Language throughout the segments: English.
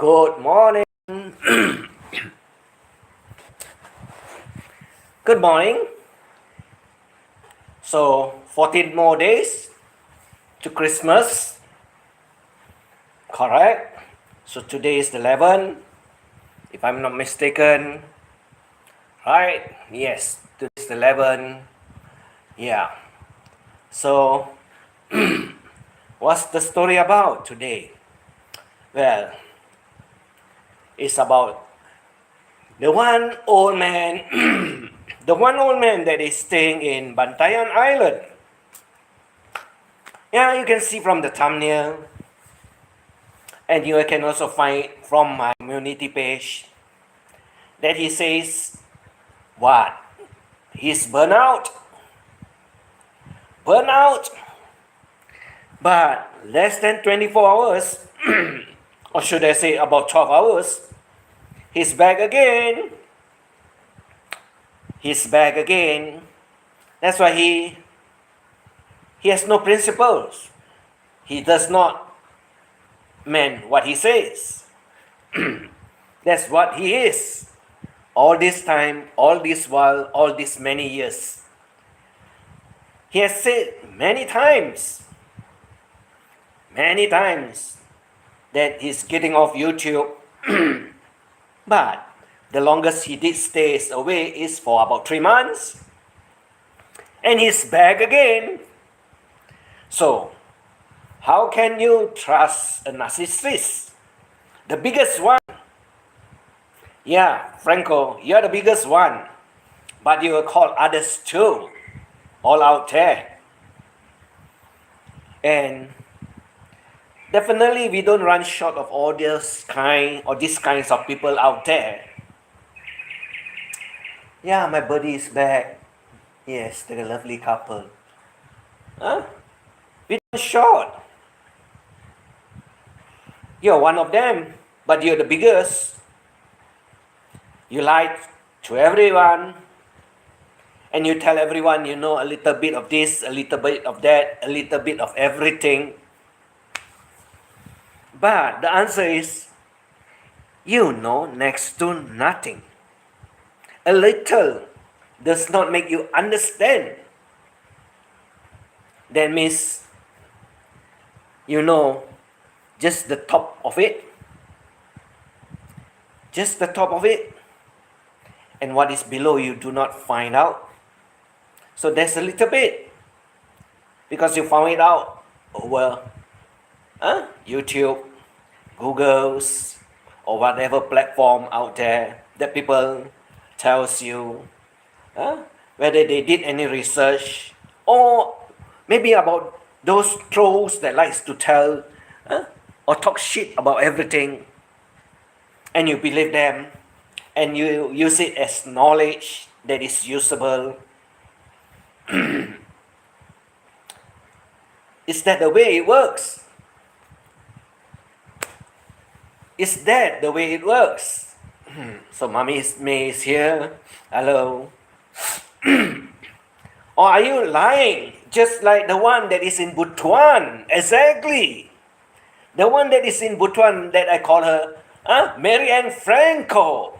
Good morning. Good morning. So, 14 more days to Christmas. Correct. So, today is the 11th, if I'm not mistaken. Right? Yes, today is the 11th. Yeah. So, what's the story about today? Well, it's about the one old man, the one old man that is staying in Bantayan Island. Yeah, you can see from the thumbnail, and you can also find from my community page that he says what? He's burnout, but less than 24 hours, or should I say about 12 hours, he's back again. He's back again. That's why he has no principles. He does not mean what he says. That's what he is. All this time, all this while, all these many years. He has said many times, that he's getting off YouTube. But the longest he did stays away is for about 3 months. And he's back again. So, how can you trust a narcissist? The biggest one. Yeah, FRANKo, you're the biggest one. But you will call others too. All out there. And definitely we don't run short of all these kinds of people out there. Yeah, my buddy is back. Yes, they're a lovely couple. Huh? We don't short. You're one of them, but you're the biggest. You lie to everyone, and you tell everyone you know a little bit of this, a little bit of that, a little bit of everything. But the answer is, you know next to nothing. A little does not make you understand. That means you know just the top of it. Just the top of it. And what is below you do not find out. So there's a little bit. Because you found it out over YouTube, Google's, or whatever platform out there that people tells you, whether they did any research, or maybe about those trolls that likes to tell or talk shit about everything, and you believe them, and you use it as knowledge that is usable. Is that the way it works? Is that the way it works? So May is here. Hello. Or are you lying? Just like the one that is in Butuan. Exactly. The one that is in Butuan that I call her Mary Ann FRANKo.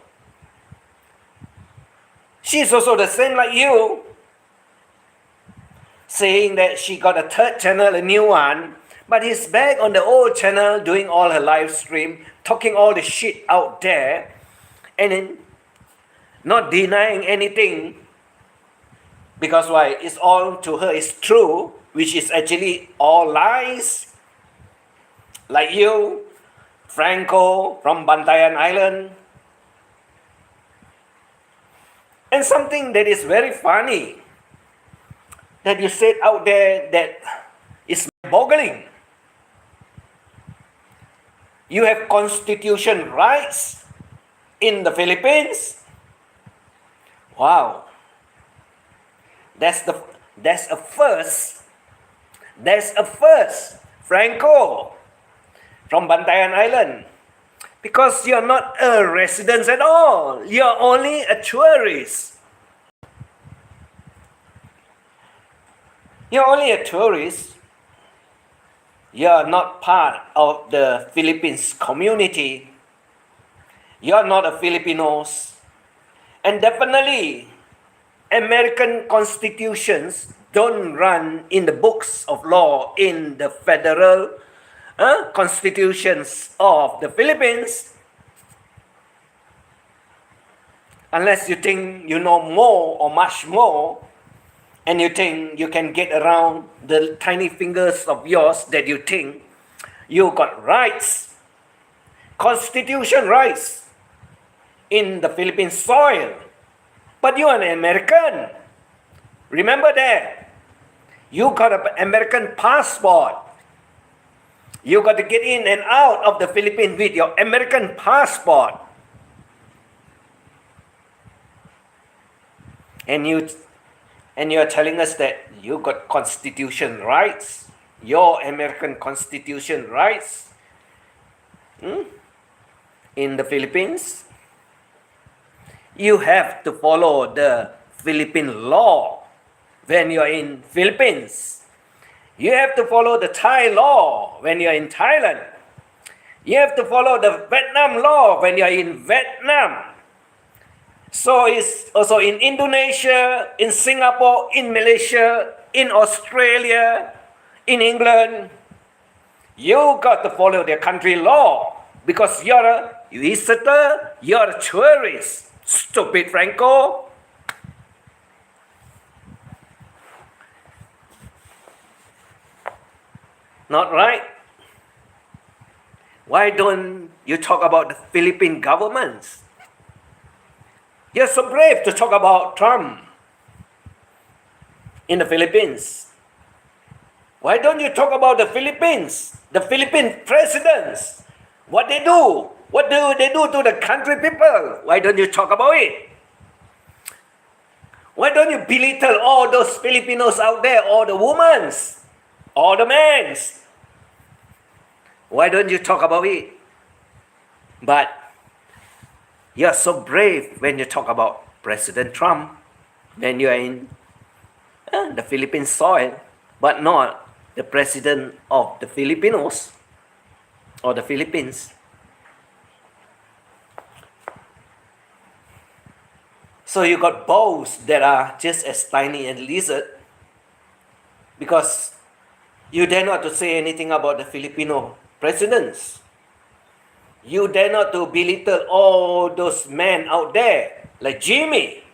She's also the same like you. Saying that she got a third channel, a new one, but he's back on the old channel doing all her live stream, talking all the shit out there, and then not denying anything. Because why? It's all to her is true, which is actually all lies. Like you, FRANKo from Bantayan Island. And something that is very funny that you said out there that is boggling. You have constitution rights in the Philippines. Wow. That's a first. That's a first, FRANKo from Bantayan Island. Because you're not a resident at all. You're only a tourist. You're only a tourist. You're not part of the Philippines community. You're not a Filipinos. And definitely, American constitutions don't run in the books of law in the federal constitutions of the Philippines. Unless you think you know more or much more, and you think you can get around the tiny fingers of yours that you think you got rights, constitution rights in the Philippine soil. But you are an American. Remember that. You got an American passport. You got to get in and out of the Philippines with your American passport. And you're telling us that you got constitution rights, your American constitution rights in the Philippines. You have to follow the Philippine law when you're in Philippines. You have to follow the Thai law when you're in Thailand. You have to follow the Vietnam law when you're in Vietnam. So it's also in Indonesia, in Singapore, in Malaysia, in Australia, in England. You got to follow their country law because you're a visitor, you're a tourist. Stupid FRANKo. Not right. Why don't you talk about the Philippine governments? You're so brave to talk about Trump in the Philippines. Why don't you talk about the Philippines, the Philippine presidents, what they do? What do they do to the country people? Why don't you talk about it? Why don't you belittle all those Filipinos out there, all the women, all the men? Why don't you talk about it? But you're so brave when you talk about President Trump, when you're in the Philippine soil, but not the president of the Filipinos or the Philippines. So you got balls that are just as tiny as lizard because you dare not to say anything about the Filipino presidents. You dare not to belittle all those men out there like Jimmy.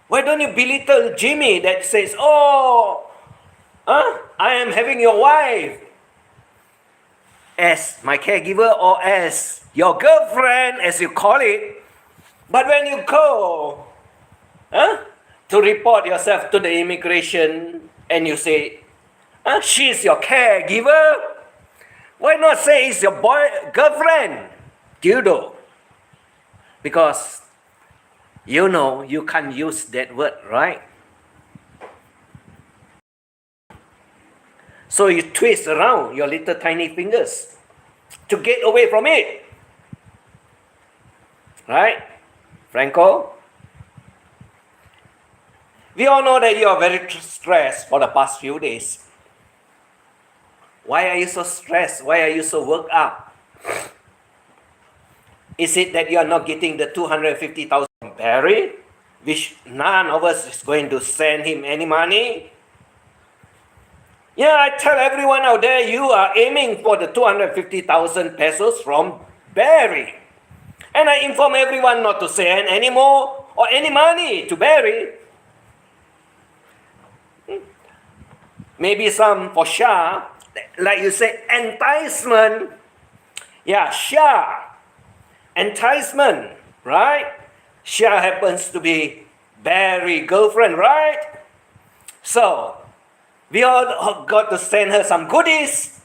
Why don't you belittle Jimmy that says, I am having your wife as my caregiver or as your girlfriend, as you call it. But when you go to report yourself to the immigration and you say, she's your caregiver, why not say it's your girlfriend, dildo? Because you know you can't use that word, right? So you twist around your little tiny fingers to get away from it. Right? FRANKo? We all know that you are very stressed for the past few days. Why are you so stressed? Why are you so worked up? Is it that you are not getting the 250,000 Barry, which none of us is going to send him any money? Yeah, I tell everyone out there, you are aiming for the 250,000 pesos from Barry. And I inform everyone not to send any more or any money to Barry. Maybe some for Shah, like you say, enticement. Yeah, Shah. Enticement, right? Shah happens to be Barry's girlfriend, right? So, we all got to send her some goodies.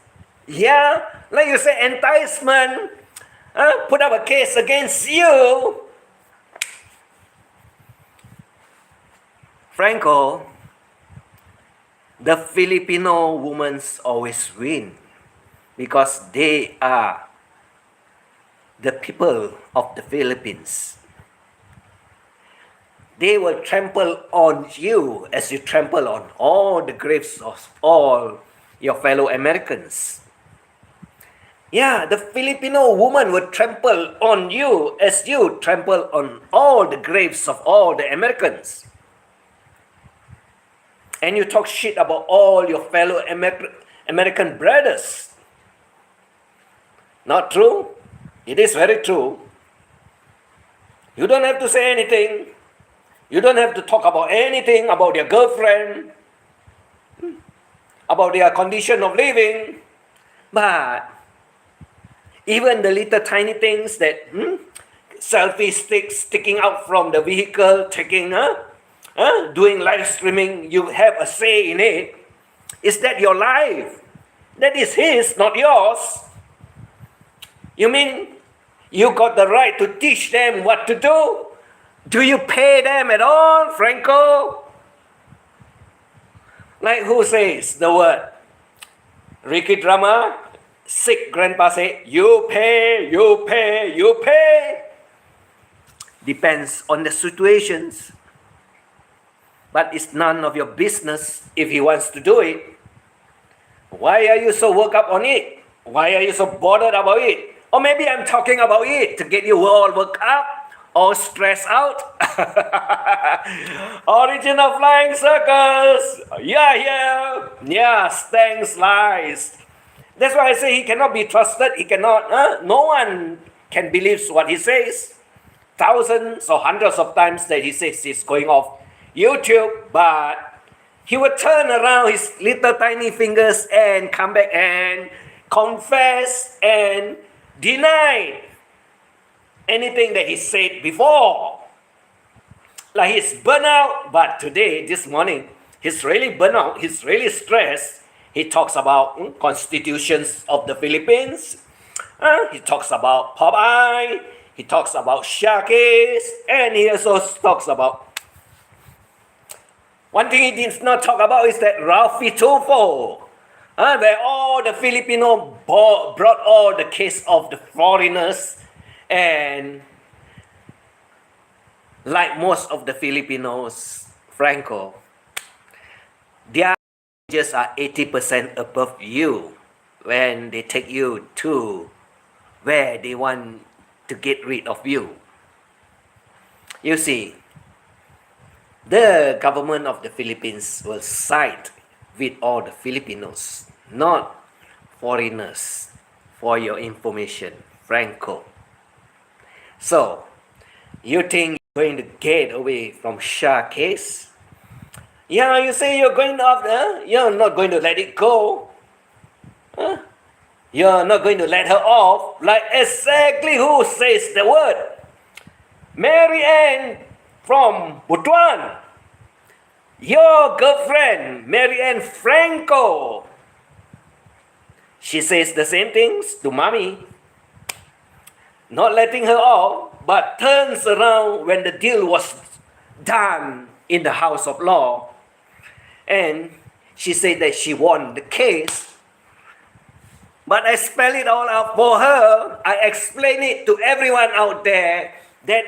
Yeah, like you say, enticement. Put up a case against you. FRANKo, the Filipino women always win because they are the people of the Philippines. They will trample on you as you trample on all the graves of all your fellow Americans. Yeah, the Filipino woman would trample on you as you trample on all the graves of all the Americans. And you talk shit about all your fellow American brothers. Not true? It is very true. You don't have to say anything. You don't have to talk about anything about your girlfriend, about their condition of living. But even the little tiny things that selfie sticks sticking out from the vehicle, doing live streaming, you have a say in it. Is that your life? That is his, not yours. You mean you got the right to teach them what to do? Do you pay them at all, FRANKo? Like who says the word? Ricky Drama, sick grandpa say, you pay, you pay, you pay. Depends on the situations. But it's none of your business if he wants to do it. Why are you so worked up on it? Why are you so bothered about it? Or maybe I'm talking about it to get you all worked up, all stressed out. Original flying circus. Yeah, thanks, lies. That's why I say he cannot be trusted. He cannot, no one can believe what he says. Thousands or hundreds of times that he says he's going off YouTube, but he would turn around his little tiny fingers and come back and confess and deny anything that he said before. Like he's burnt out, but today, this morning, he's really burnt out, he's really stressed. He talks about constitutions of the Philippines. He talks about Popeye. He talks about Shakis. And he also talks about... One thing he did not talk about is that Ralphie Tufo, where all the Filipino brought all the case of the foreigners, and like most of the Filipinos, FRANKo, their wages are 80% above you when they take you to where they want to get rid of you. You see, the government of the Philippines will side with all the Filipinos, not foreigners, for your information, FRANKo. So, you think you're going to get away from Shah case? Yeah, you say you're going after, you're not going to let it go. You're not going to let her off. Like exactly who says the word? Mary Ann from Butuan. Your girlfriend, Mary Ann FRANKo. She says the same things to mommy. Not letting her off, but turns around when the deal was done in the House of Law. And she said that she won the case. But I spell it all out for her. I explain it to everyone out there that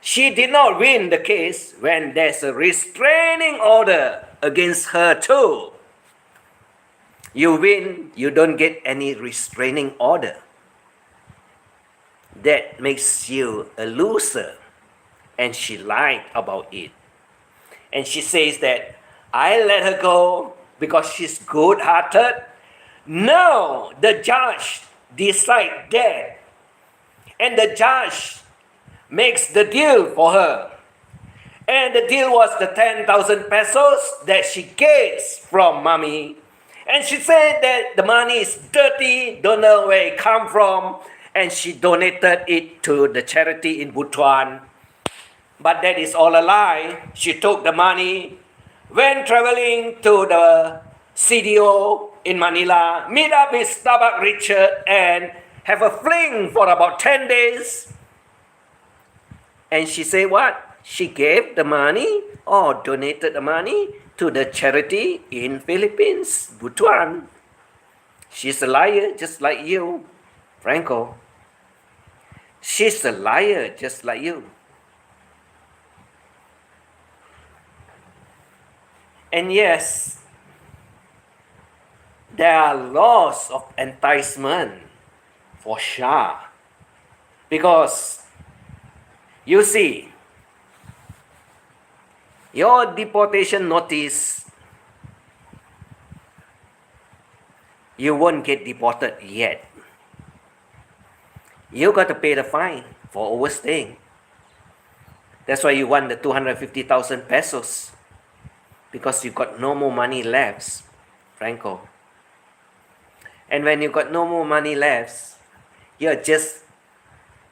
she did not win the case when there's a restraining order against her too. You win, you don't get any restraining order. That makes you a loser. And she lied about it. And she says that I let her go because she's good-hearted. No, the judge decides that. And the judge makes the deal for her. And the deal was the 10,000 pesos that she gets from mommy. And she said that the money is dirty, don't know where it come from. And she donated it to the charity in Butuan. But that is all a lie. She took the money, went traveling to the CDO in Manila, meet up with Starbuck Richard, and have a fling for about 10 days. And she said what? She gave the money or donated the money to the charity in Philippines, Butuan. She's a liar just like you, FRANKo. She's a liar just like you. And yes, there are laws of enticement for Shah. Because, you see, your deportation notice, you won't get deported yet. You got to pay the fine for overstaying. That's why you want the 250,000 pesos. Because you got no more money left, FRANKo. And when you got no more money left, you're just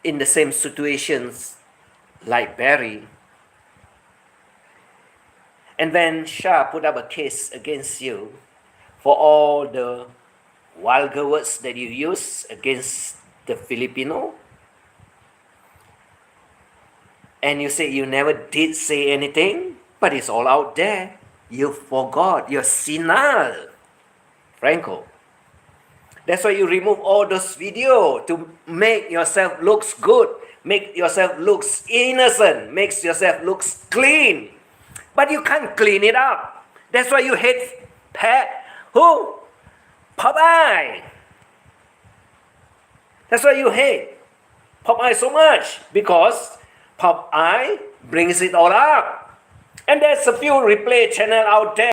in the same situations like Barry. And when Shah put up a case against you for all the vulgar words that you use against the Filipino, and you say you never did say anything, but it's all out there. You forgot. You're senile, FRANKo. That's why you remove all those videos to make yourself looks good, make yourself looks innocent, makes yourself looks clean. But you can't clean it up. That's why you hate who? Popeye. That's why you hate Popeye so much, because Popeye brings it all up. And there's a few replay channel out there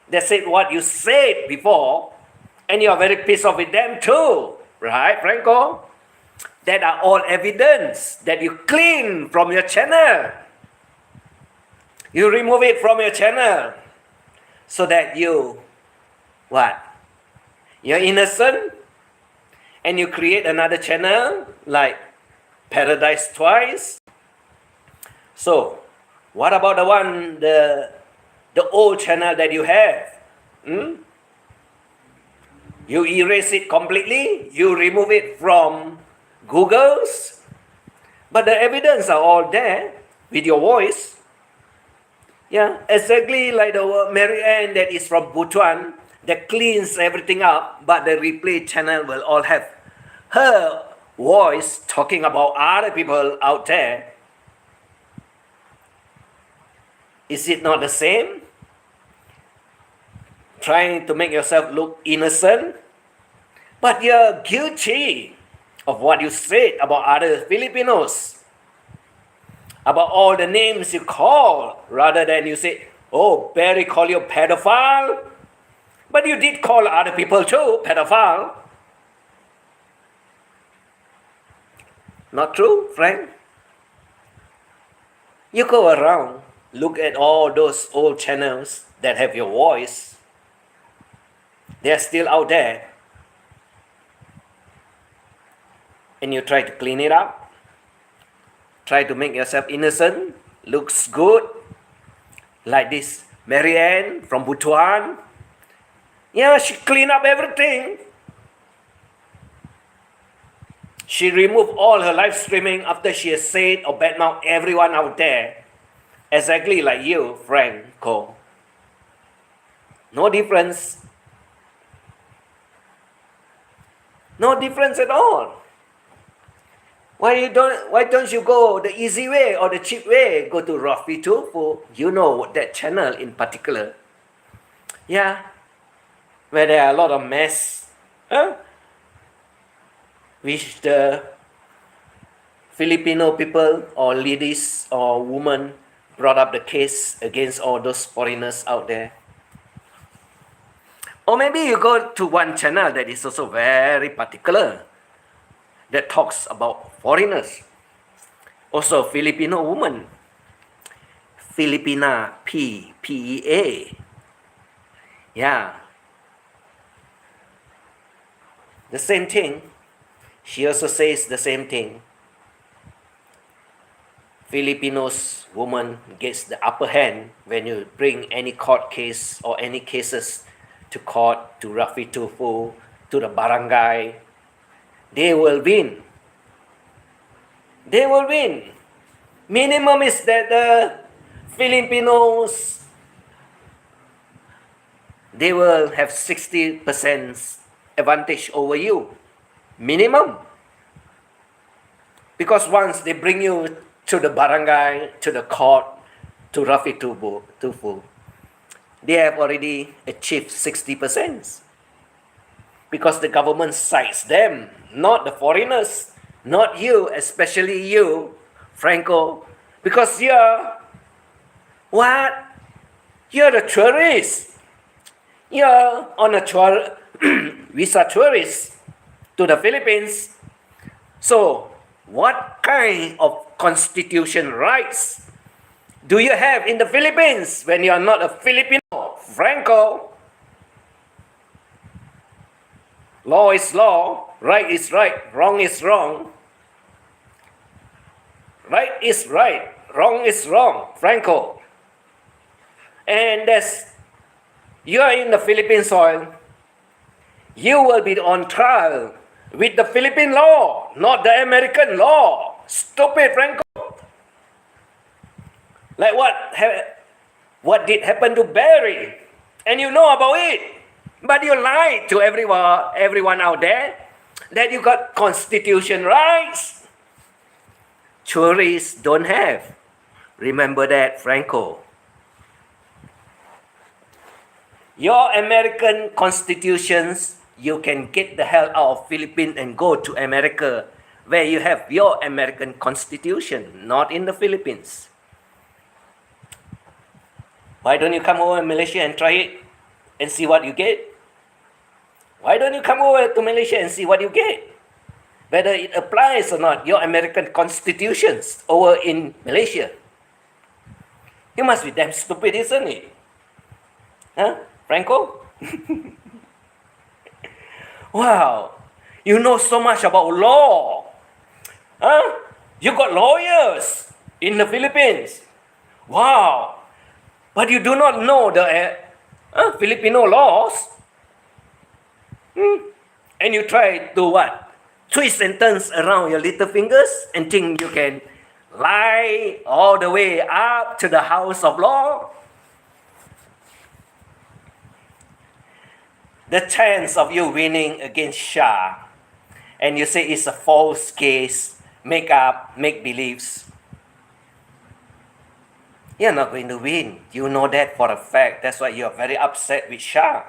that said what you said before, and you are very pissed off with them too, right, FRANKo? That are all evidence that you clean from your channel. You remove it from your channel so that you, what? You're innocent, and you create another channel like Paradise Twice. So, what about the one, the old channel that you have? You erase it completely, you remove it from Google's, but the evidence are all there with your voice. Yeah, exactly like the Mary Ann that is from Butuan that cleans everything up, but the replay channel will all have her voice talking about other people out there. Is it not the same? Trying to make yourself look innocent, but you're guilty of what you said about other Filipinos, about all the names you call, rather than you say, oh, Barry called you pedophile, but you did call other people too pedophile. Not true, friend? You go around, look at all those old channels that have your voice. They're still out there. And you try to clean it up. Try to make yourself innocent. Looks good. Like this Mary Ann from Butuan. Yeah, she cleaned up everything. She removed all her live streaming after she has said or badmouthed everyone out there. Exactly like you, FRANKo. No difference. No difference at all. Why don't you go the easy way or the cheap way? Go to Rafi Tofu. You know that channel in particular. Yeah. Where there are a lot of mess. Which the Filipino people or ladies or women brought up the case against all those foreigners out there. Or maybe you go to one channel that is also very particular, that talks about foreigners. Also Filipino woman. Filipina, P-E-A. Yeah. The same thing. She also says the same thing. Filipinos woman gets the upper hand when you bring any court case or any cases to court, to Rafi Tofu, to the barangay. They will win. They will win. Minimum is that the Filipinos, they will have 60% advantage over you. Minimum. Because once they bring you to the barangay, to the court, to Rafi Tofu, they have already achieved 60%. because the government cites them, not the foreigners, not you, especially you, Franco, because you're what? You're a tourist. You're on a visa tourist to the Philippines. So, what kind of constitution rights do you have in the Philippines when you're not a Filipino, Franco? Law is law, right is right, wrong is wrong. Right is right, wrong is wrong, Franco. And you are in the Philippine soil, you will be on trial with the Philippine law, not the American law. Stupid, Franco. Like what did happen to Barry? And you know about it. But you lied to everyone out there that you got constitution rights. Tourists don't have. Remember that, Franco. Your American constitutions, you can get the hell out of Philippines and go to America, where you have your American constitution, not in the Philippines. Why don't you come over to Malaysia and try it and see what you get? Why don't you come over to Malaysia and see what you get? Whether it applies or not, your American constitutions over in Malaysia. You must be damn stupid, isn't it? Huh, Franco? Wow, you know so much about law. Huh? You got lawyers in the Philippines. Wow. But you do not know the Filipino laws. And you try to what? Twist and turns around your little fingers and think you can lie all the way up to the house of law. The chance of you winning against Shah, and you say it's a false case, make up, make believes. You're not going to win. You know that for a fact. That's why you're very upset with Shah.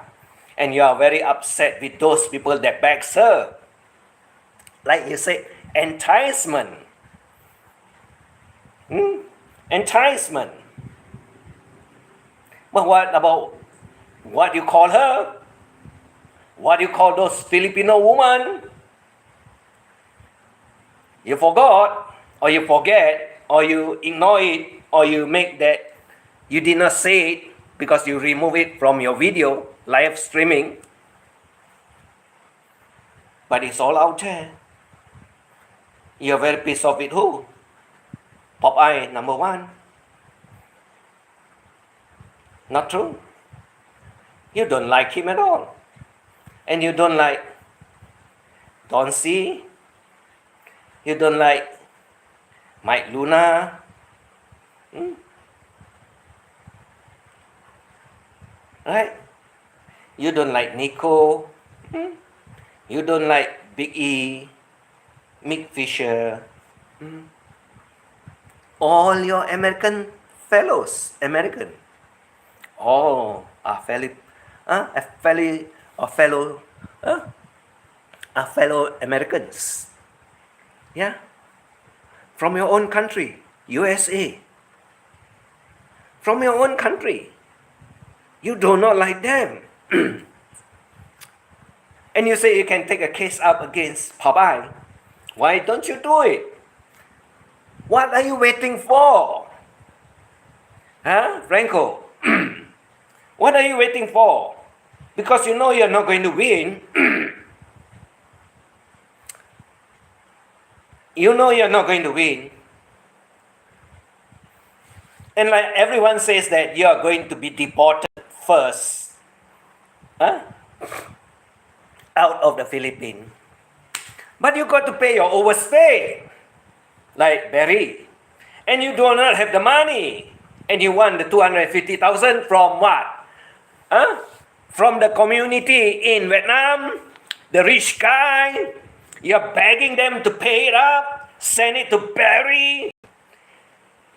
And you are very upset with those people that back her. Like you say, enticement. Enticement. But what about what you call her? What do you call those Filipino women? You forgot, or you forget, or you ignore it, or you make that you did not say it because you remove it from your video, live streaming. But it's all out there. You're very pissed off with who? Popeye, number one. Not true. You don't like him at all. And you don't like Don C. You don't like Mike Luna. Right? You don't like Nico. You don't like Big E, Mick Fisher. All your American fellows, all are fellow Americans. Yeah? From your own country, USA. From your own country. You do not like them. And you say you can take a case up against Popeye. Why don't you do it? What are you waiting for? Huh, Franco? What are you waiting for? Because you know you're not going to win. You know you're not going to win. And like everyone says that you are going to be deported first. Huh? Out of the Philippines. But you got to pay your overstay. Like Barry. And you do not have the money. And you want the 250,000 from what? Huh? From the community in Vietnam? The rich guy? You're begging them to pay it up? Send it to Barry?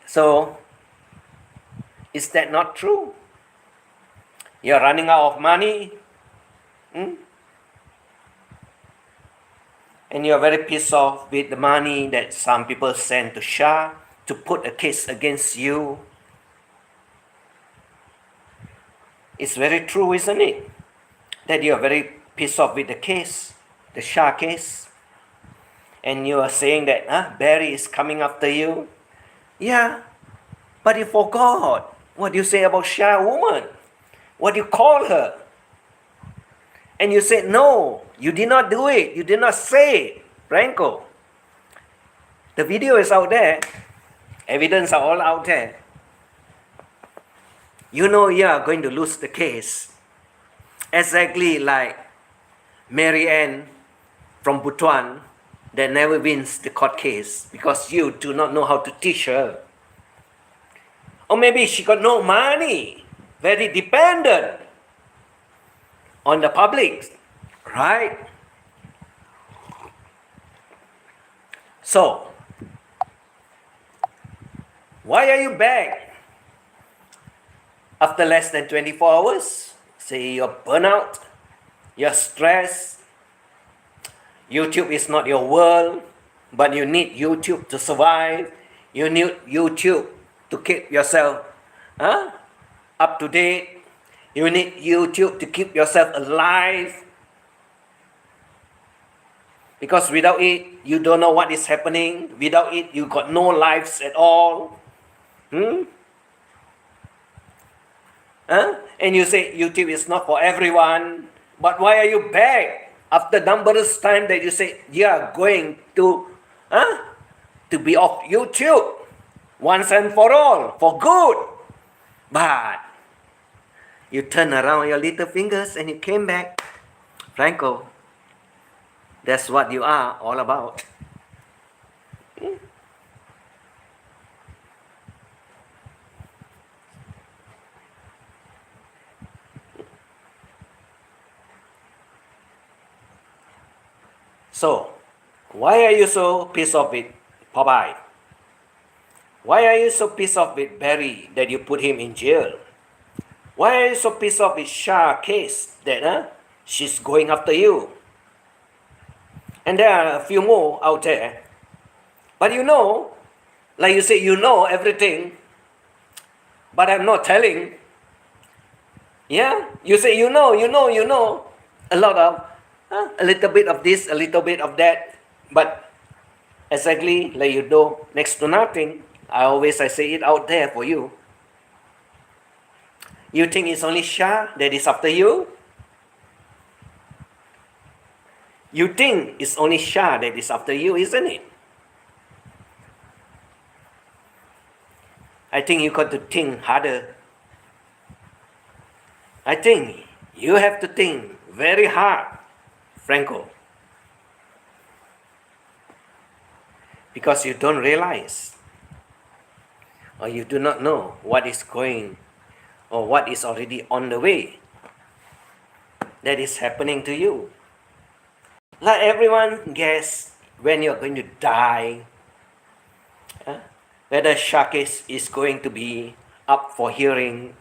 So, is that not true? You're running out of money? and you are very pissed off with the money that some people send to Shah to put a case against you. It's very true, isn't it? That you are very pissed off with the case, the Shah case. And you are saying that Barry is coming after you. Yeah, but you forgot what you say about Shah woman. What you call her. And you said, no, you did not do it. You did not say it, FRANKo. The video is out there. Evidence are all out there. You know you are going to lose the case. Exactly like Mary Ann from Butuan that never wins the court case because you do not know how to teach her. Or maybe she got no money, very dependent on the public, right? So, why are you back after less than 24 hours? Say you're burnout, you're stressed, YouTube is not your world, but you need YouTube to survive. You need YouTube to keep yourself up to date. You need YouTube to keep yourself alive. Because without it, you don't know what is happening. Without it, you got no lives at all. And you say YouTube is not for everyone. But why are you back? After numberless time that you say you are going to be off YouTube once and for all, for good. But you turn around your little fingers and you came back. FRANKo, that's what you are all about. So, why are you so pissed off with Popeye? Why are you so pissed off with Barry that you put him in jail? Why are you so pissed off with Shah case that she's going after you? And there are a few more out there. But you know, like you say, you know everything, but I'm not telling. Yeah? You say you know. A lot of, a little bit of this, a little bit of that. But exactly like you do next to nothing. I say it out there for you. You think it's only Shah that is after you? You think it's only Shah that is after you, isn't it? I think you got to think harder. I think you have to think very hard, FRANKo. Because you don't realize or you do not know what is going or what is already on the way that is happening to you. Like everyone guess when you're going to die, whether Shakis is going to be up for hearing,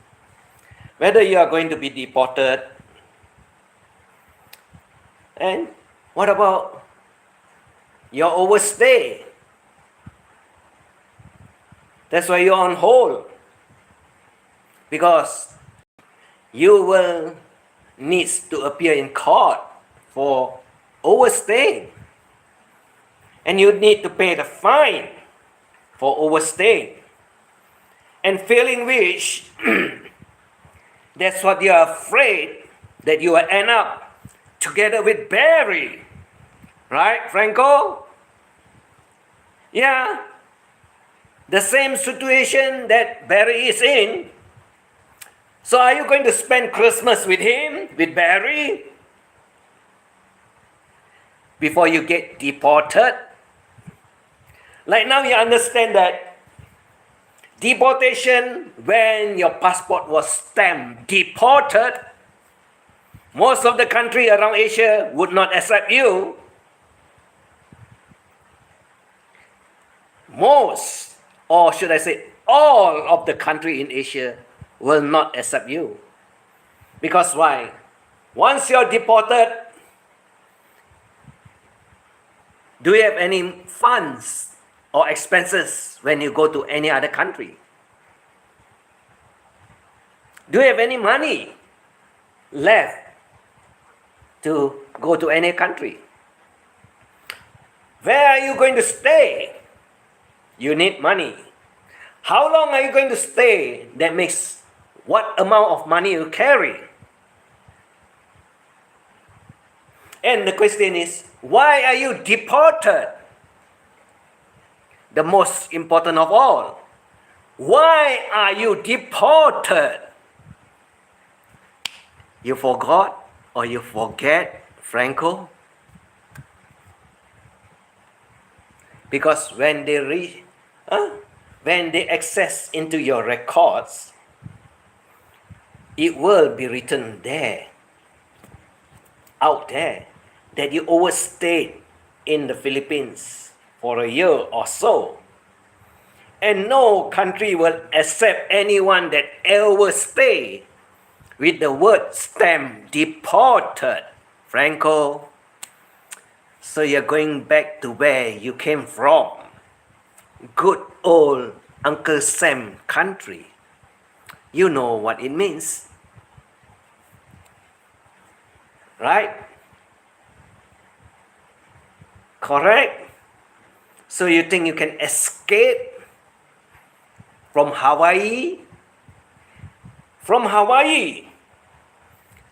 whether you are going to be deported, and what about your overstay? That's why you're on hold, because you will need to appear in court for overstaying, and you need to pay the fine for overstaying, and failing which that's what you are afraid that you will end up together with Barry, right, FRANKo? Yeah, the same situation that Barry is in. So are you going to spend Christmas with him, with Barry, before you get deported? Like now you understand that deportation, when your passport was stamped deported, most of the country around Asia would not accept you. Most, or should I say all of the country in Asia will not accept you. Because why? Once you're deported, Do you have any funds or expenses when you go to any other country? Do you have any money left to go to any country? Where are you going to stay? You need money. How long are you going to stay? That makes what amount of money you carry. And the question is, why are you deported? The most important of all. Why are you deported? You forgot or you forget, FRANKo? Because when they access into your records, it will be written there, out there, that you overstayed in the Philippines for a year or so. And no country will accept anyone that overstay with the word stamp deported, FRANKo. So you're going back to where you came from. Good old Uncle Sam country. You know what it means. Right? Correct? So you think you can escape from Hawaii? From Hawaii,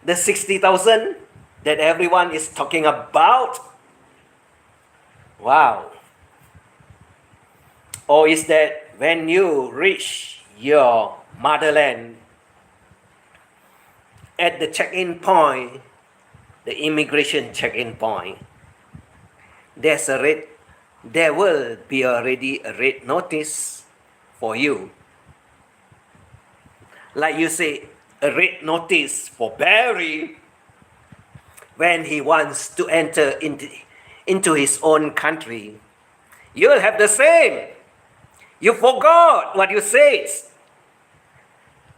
the 60,000 that everyone is talking about? Wow. Or is that when you reach your motherland, at the check-in point, the immigration check-in point, there will be already a red notice for you. Like you say, a red notice for Barry when he wants to enter into his own country. You'll have the same. You forgot what you said.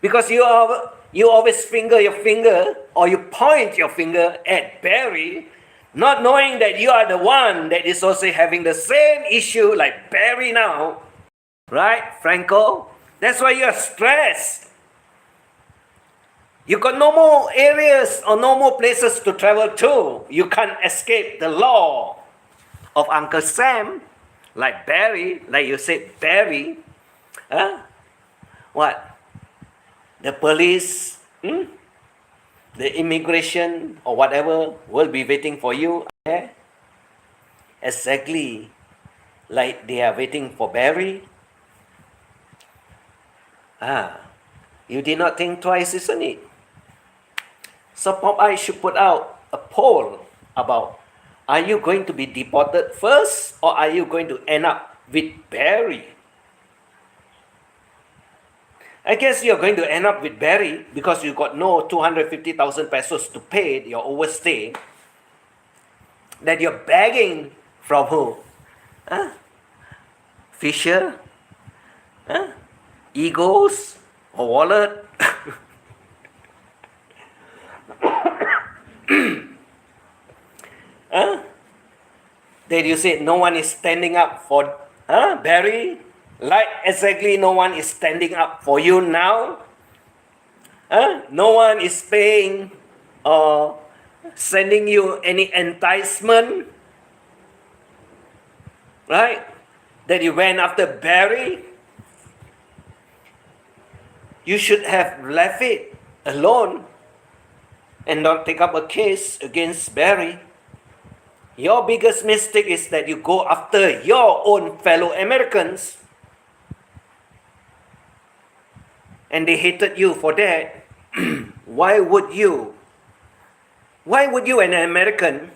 Because you always finger your finger or you point your finger at Barry, not knowing that you are the one that is also having the same issue like Barry now. Right, FRANKo? That's why you're stressed. You got no more areas or no more places to travel to. You can't escape the law of Uncle Sam, like Barry, like you said, Barry. Huh? What? The police, the immigration or whatever will be waiting for you there. Exactly like they are waiting for Barry. You did not think twice, isn't it? So Popeye should put out a poll about, are you going to be deported first or are you going to end up with Barry? I guess you're going to end up with Barry because you got no 250,000 pesos to pay your overstay. That you're begging from who? Fisher? Egos? Or wallet? That you say no one is standing up for Barry? Like exactly no one is standing up for you now? No one is paying or sending you any enticement? Right? That you went after Barry? You should have left it alone and not take up a case against Barry. Your biggest mistake is that you go after your own fellow Americans. And they hated you for that. Why would you, an American,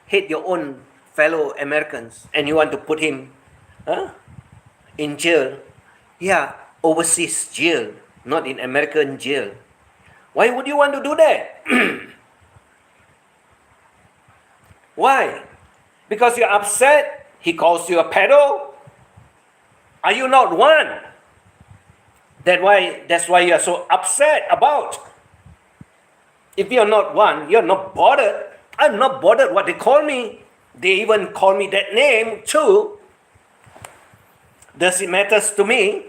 hate your own fellow Americans and you want to put him in jail? Yeah, overseas jail, not in American jail. Why would you want to do that? Why? Because you're upset? He calls you a pedo? Are you not one? That's why you're so upset about. If you're not one, you're not bothered. I'm not bothered what they call me. They even call me that name too. Does it matter to me?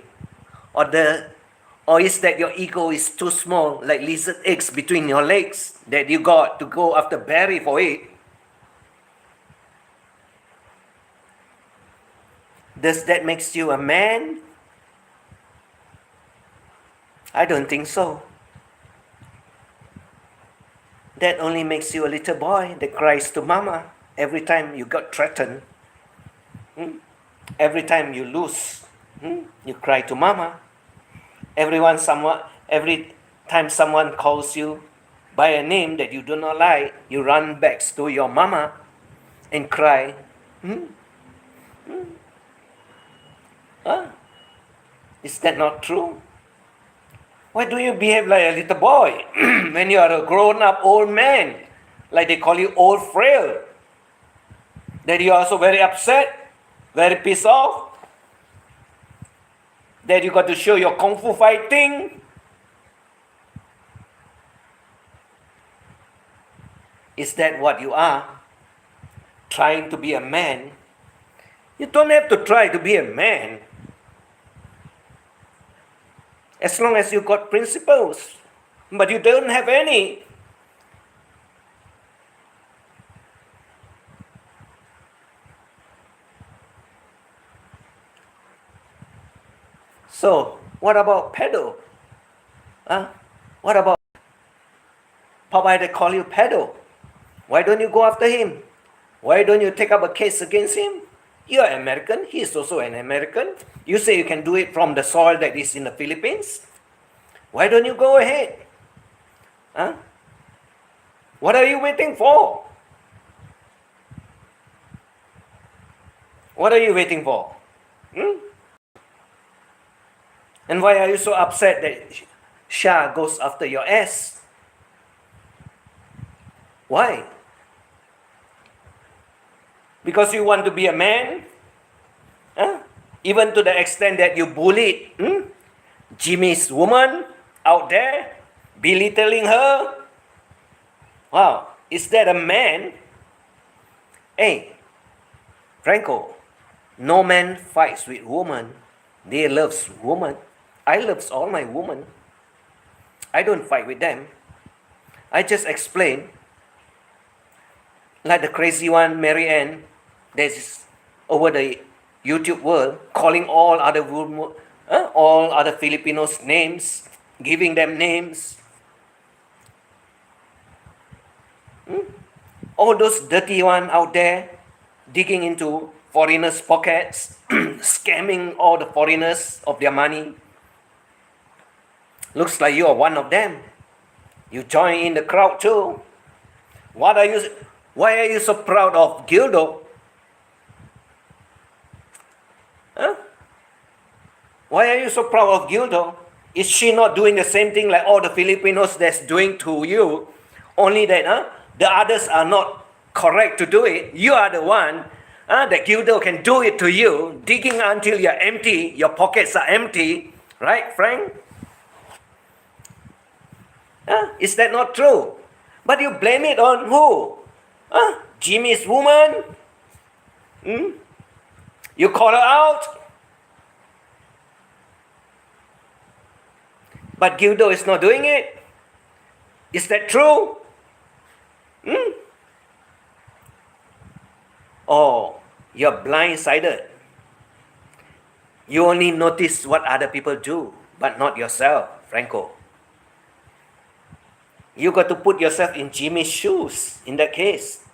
Or is that your ego is too small, like lizard eggs between your legs, that you got to go after Barry for it? Does that makes you a man? I don't think so. That only makes you a little boy that cries to mama every time you got threatened. Every time you lose, you cry to mama. Every time someone calls you by a name that you do not like, you run back to your mama and cry. Is that not true? Why do you behave like a little boy when you are a grown-up old man? Like they call you old frail. That you are also very upset, very pissed off. That you got to show your kung fu fighting. Is that what you are? Trying to be a man? You don't have to try to be a man. As long as you got principles, but you don't have any. So, what about pedo? What about Popeye they call you pedo? Why don't you go after him? Why don't you take up a case against him? You're American. He is also an American. You say you can do it from the soil that is in the Philippines. Why don't you go ahead? What are you waiting for? What are you waiting for? And why are you so upset that Shah goes after your ass? Why? Because you want to be a man? Even to the extent that you bullied Jimmy's woman out there, belittling her? Wow, is that a man? Hey, FRANKo, no man fights with woman. They loves woman. I loves all my women. I don't fight with them. I just explain. Like the crazy one, Mary Ann, that's over the YouTube world, calling all other Filipinos names, giving them names. All those dirty one out there, digging into foreigners' pockets, scamming all the foreigners of their money. Looks like you are one of them. You join in the crowd too. Why are you so proud of Gildo? Why are you so proud of Gildo? Is she not doing the same thing like all the Filipinos that's doing to you? Only that the others are not correct to do it. You are the one that Gildo can do it to you, digging until you're empty, your pockets are empty. Right, Frank? Is that not true? But you blame it on who? Jimmy's woman? You call her out? But Gildo is not doing it. Is that true? Oh, you're blindsided. You only notice what other people do, but not yourself, FRANKo. You got to put yourself in Jimmy's shoes in that case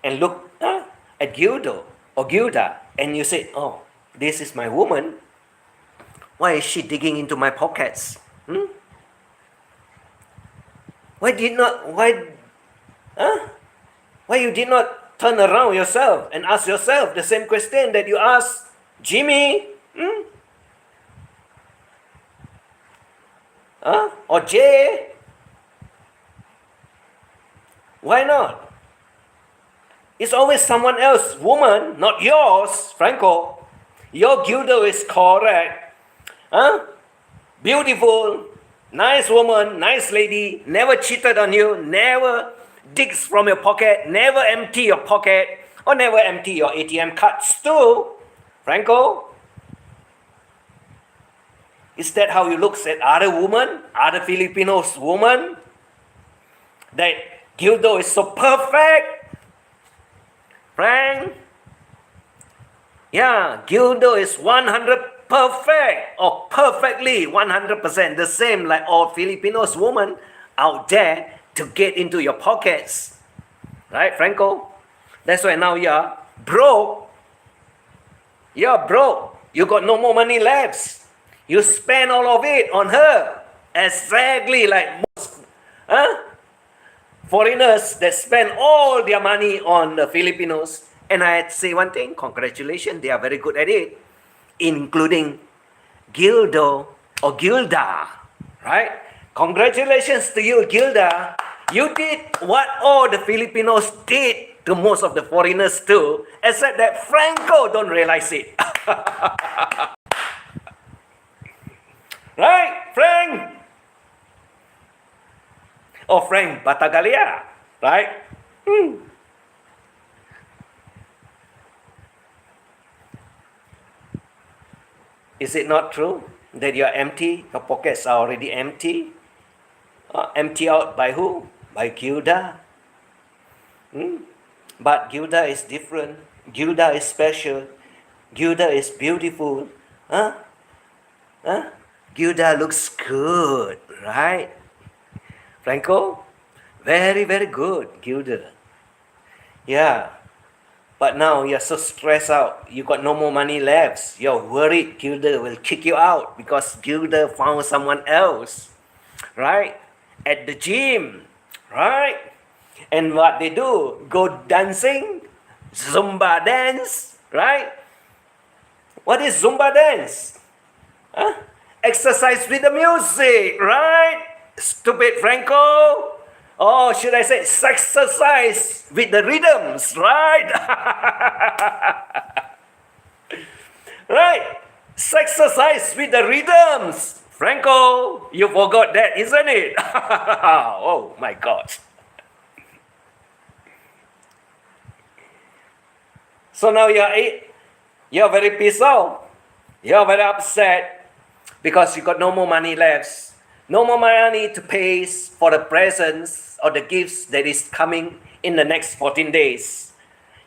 and look at Gildo or Gilda, and you say, oh, this is my woman. Why is she digging into my pockets? Why you did not turn around yourself and ask yourself the same question that you asked Jimmy? Or Jay? Why not? It's always someone else's woman, not yours, FRANKo. Your Gildo is correct. Beautiful, nice woman, nice lady, never cheated on you, never digs from your pocket, never empty your pocket. Or never empty your ATM cards too, FRANKo? Is that how you look at other women, other Filipinos women? That Gildo is so perfect? Frank? Yeah, Gildo is 100 perfect or perfectly 100% the same like all Filipinos women out there to get into your pockets. Right, FRANKo? That's why now you're broke. You're broke. You got no more money left. You spend all of it on her. Exactly like most foreigners that spend all their money on the Filipinos. And I'd say one thing, congratulations, they are very good at it, including Gildo or Gilda, right? Congratulations to you, Gilda. You did what all the Filipinos did to most of the foreigners too, except that FRANKo don't realize it. Right, Frank? Or Frank Batagalia, right? Is it not true that you are empty? Your pockets are already empty? Empty out by who? By Gilda. But Gilda is different. Gilda is special. Gilda is beautiful. Gilda looks good, right? FRANKo? Very, very good, Gilda. Yeah. But now you're so stressed out. You got no more money left. You're worried Gilda will kick you out because Gilda found someone else. Right? At the gym. Right? And what they do? Go dancing? Zumba dance? Right? What is Zumba dance? Exercise with the music, right? Stupid FRANKo. Or should I say exercise with the rhythms, right? Right? Exercise with the rhythms. FRANKo, you forgot that, isn't it? Oh my God. So now you're very pissed off. You're very upset. Because you got no more money left. No more money to pay for the presents or the gifts that is coming in the next 14 days.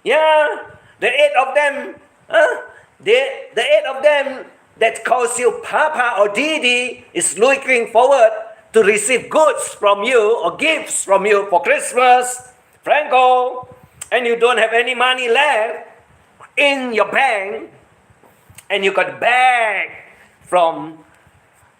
Yeah, the 8 of them, the 8 of them that calls you Papa or Didi is looking forward to receive goods from you or gifts from you for Christmas, FRANKo, and you don't have any money left in your bank, and you got bag from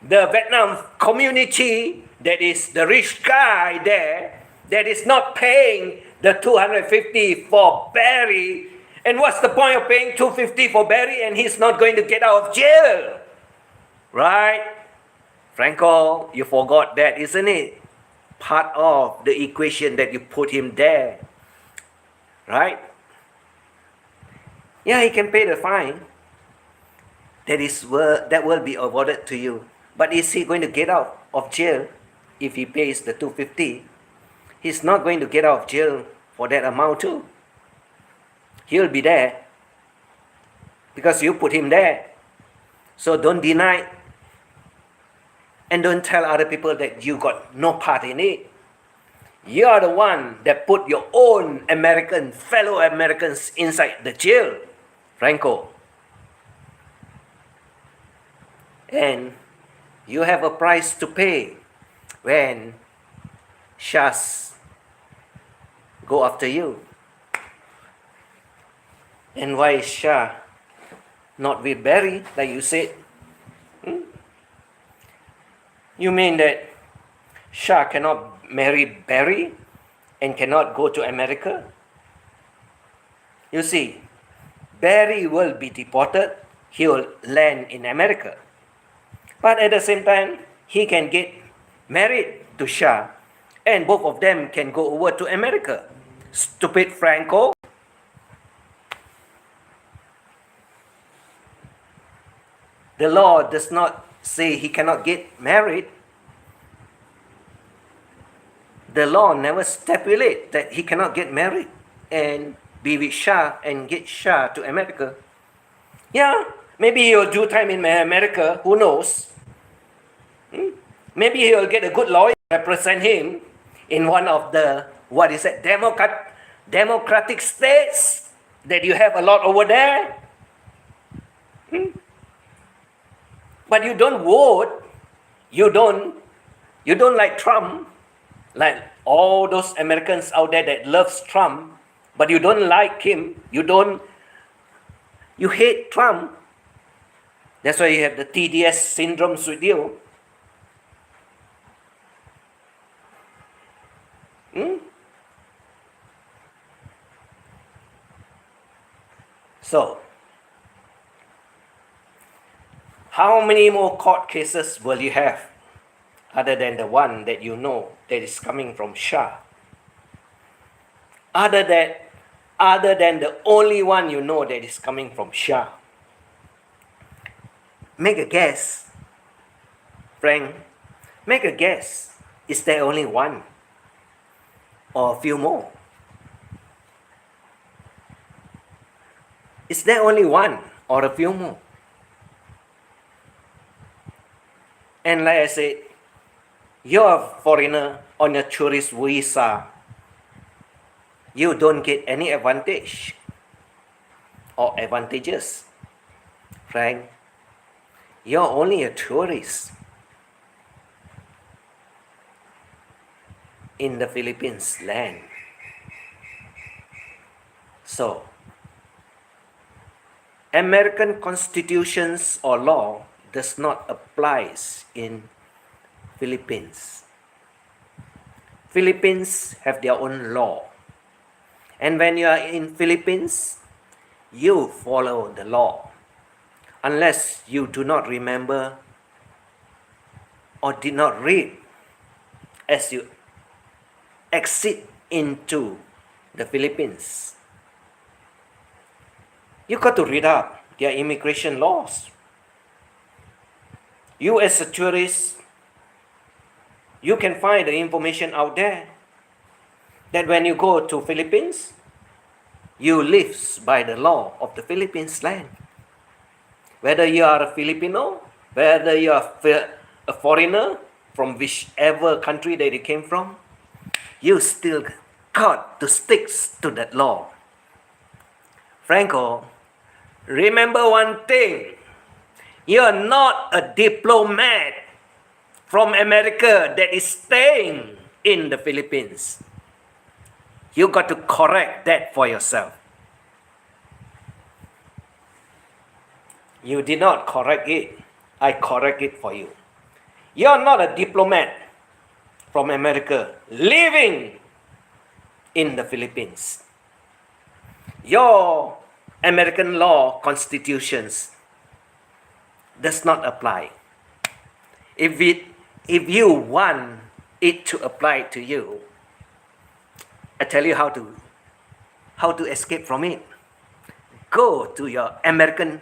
the Vietnam community that is the rich guy there that is not paying the 250 for Barry. And what's the point of paying 250 for Barry and he's not going to get out of jail? Right? FRANKo, you forgot that, isn't it? Part of the equation that you put him there. Right? Yeah, he can pay the fine. That will be awarded to you. But is he going to get out of jail if he pays the 250? He's not going to get out of jail for that amount too. He'll be there because you put him there. So don't deny and don't tell other people that you got no part in it. You are the one that put your own fellow Americans inside the jail, FRANKo. And you have a price to pay when Shas go after you. And why is Shah not with Barry, like you said? You mean that Shah cannot marry Barry and cannot go to America? You see, Barry will be deported. He will land in America. But at the same time, he can get married to Shah, and both of them can go over to America. Stupid FRANKo. The law does not say he cannot get married. The law never stipulates that he cannot get married and be with Shah and get Shah to America. Yeah, maybe he'll do time in America. Who knows? Maybe he'll get a good lawyer to represent him in one of the, what is it, democratic states that you have a lot over there. But you don't vote. You don't like Trump, like all those Americans out there that loves Trump, but you don't like him. You hate Trump. That's why you have the TDS syndromes with you. So, how many more court cases will you have other than the one that you know that is coming from Shah? Other than the only one you know that is coming from Shah. Make a guess. Frank, make a guess. Is there only one? Or a few more? Is there only one or a few more? And like I said, you're a foreigner on a tourist visa. You don't get any advantage or advantages. Frank, you're only a tourist in the Philippines land. So, American constitutions or law does not apply in Philippines. Philippines have their own law. And when you are in Philippines, you follow the law. Unless you do not remember or did not read as you exit into the Philippines. You got to read up their immigration laws. You as a tourist, you can find the information out there that when you go to Philippines, you live by the law of the Philippines land. Whether you are a Filipino, whether you are a foreigner from whichever country that you came from, you still got to stick to that law. FRANKo, remember one thing. You're not a diplomat from America that is staying in the Philippines. You got to correct that for yourself. You did not correct it. I correct it for you. You're not a diplomat from America living in the Philippines. Your American law constitutions does not apply. If you want it to apply to you, I tell you how to escape from it. Go to your American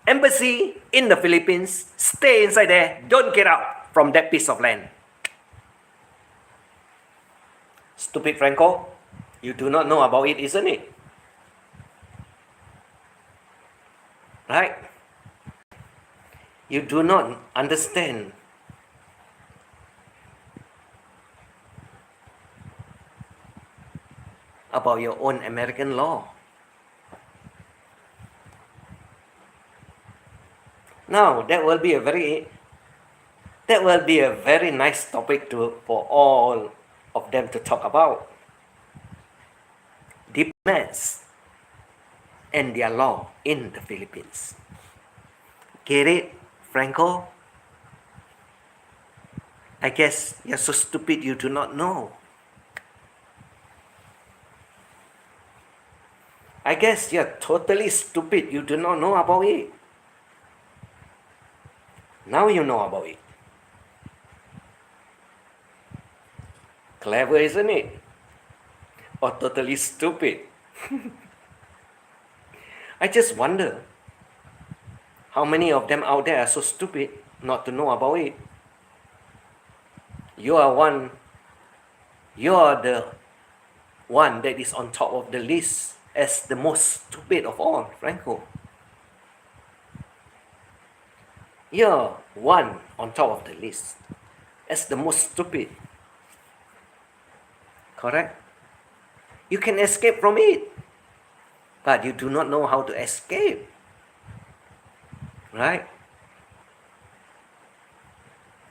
embassy in the Philippines, stay inside there, don't get out from that piece of land. Stupid FRANKo, you do not know about it, isn't it? Right? You do not understand about your own American law. Now, that will be a very nice topic for all of them to talk about. Diplomats and their law in the Philippines. Get it, FRANKo? I guess you're so stupid you do not know. I guess you're totally stupid you do not know about it. Now you know about it. Clever, isn't it? Or totally stupid? I just wonder how many of them out there are so stupid not to know about it. You are the one that is on top of the list as the most stupid of all, Franco. You're one on top of the list as the most stupid. Correct? You can escape from it, but you do not know how to escape. Right?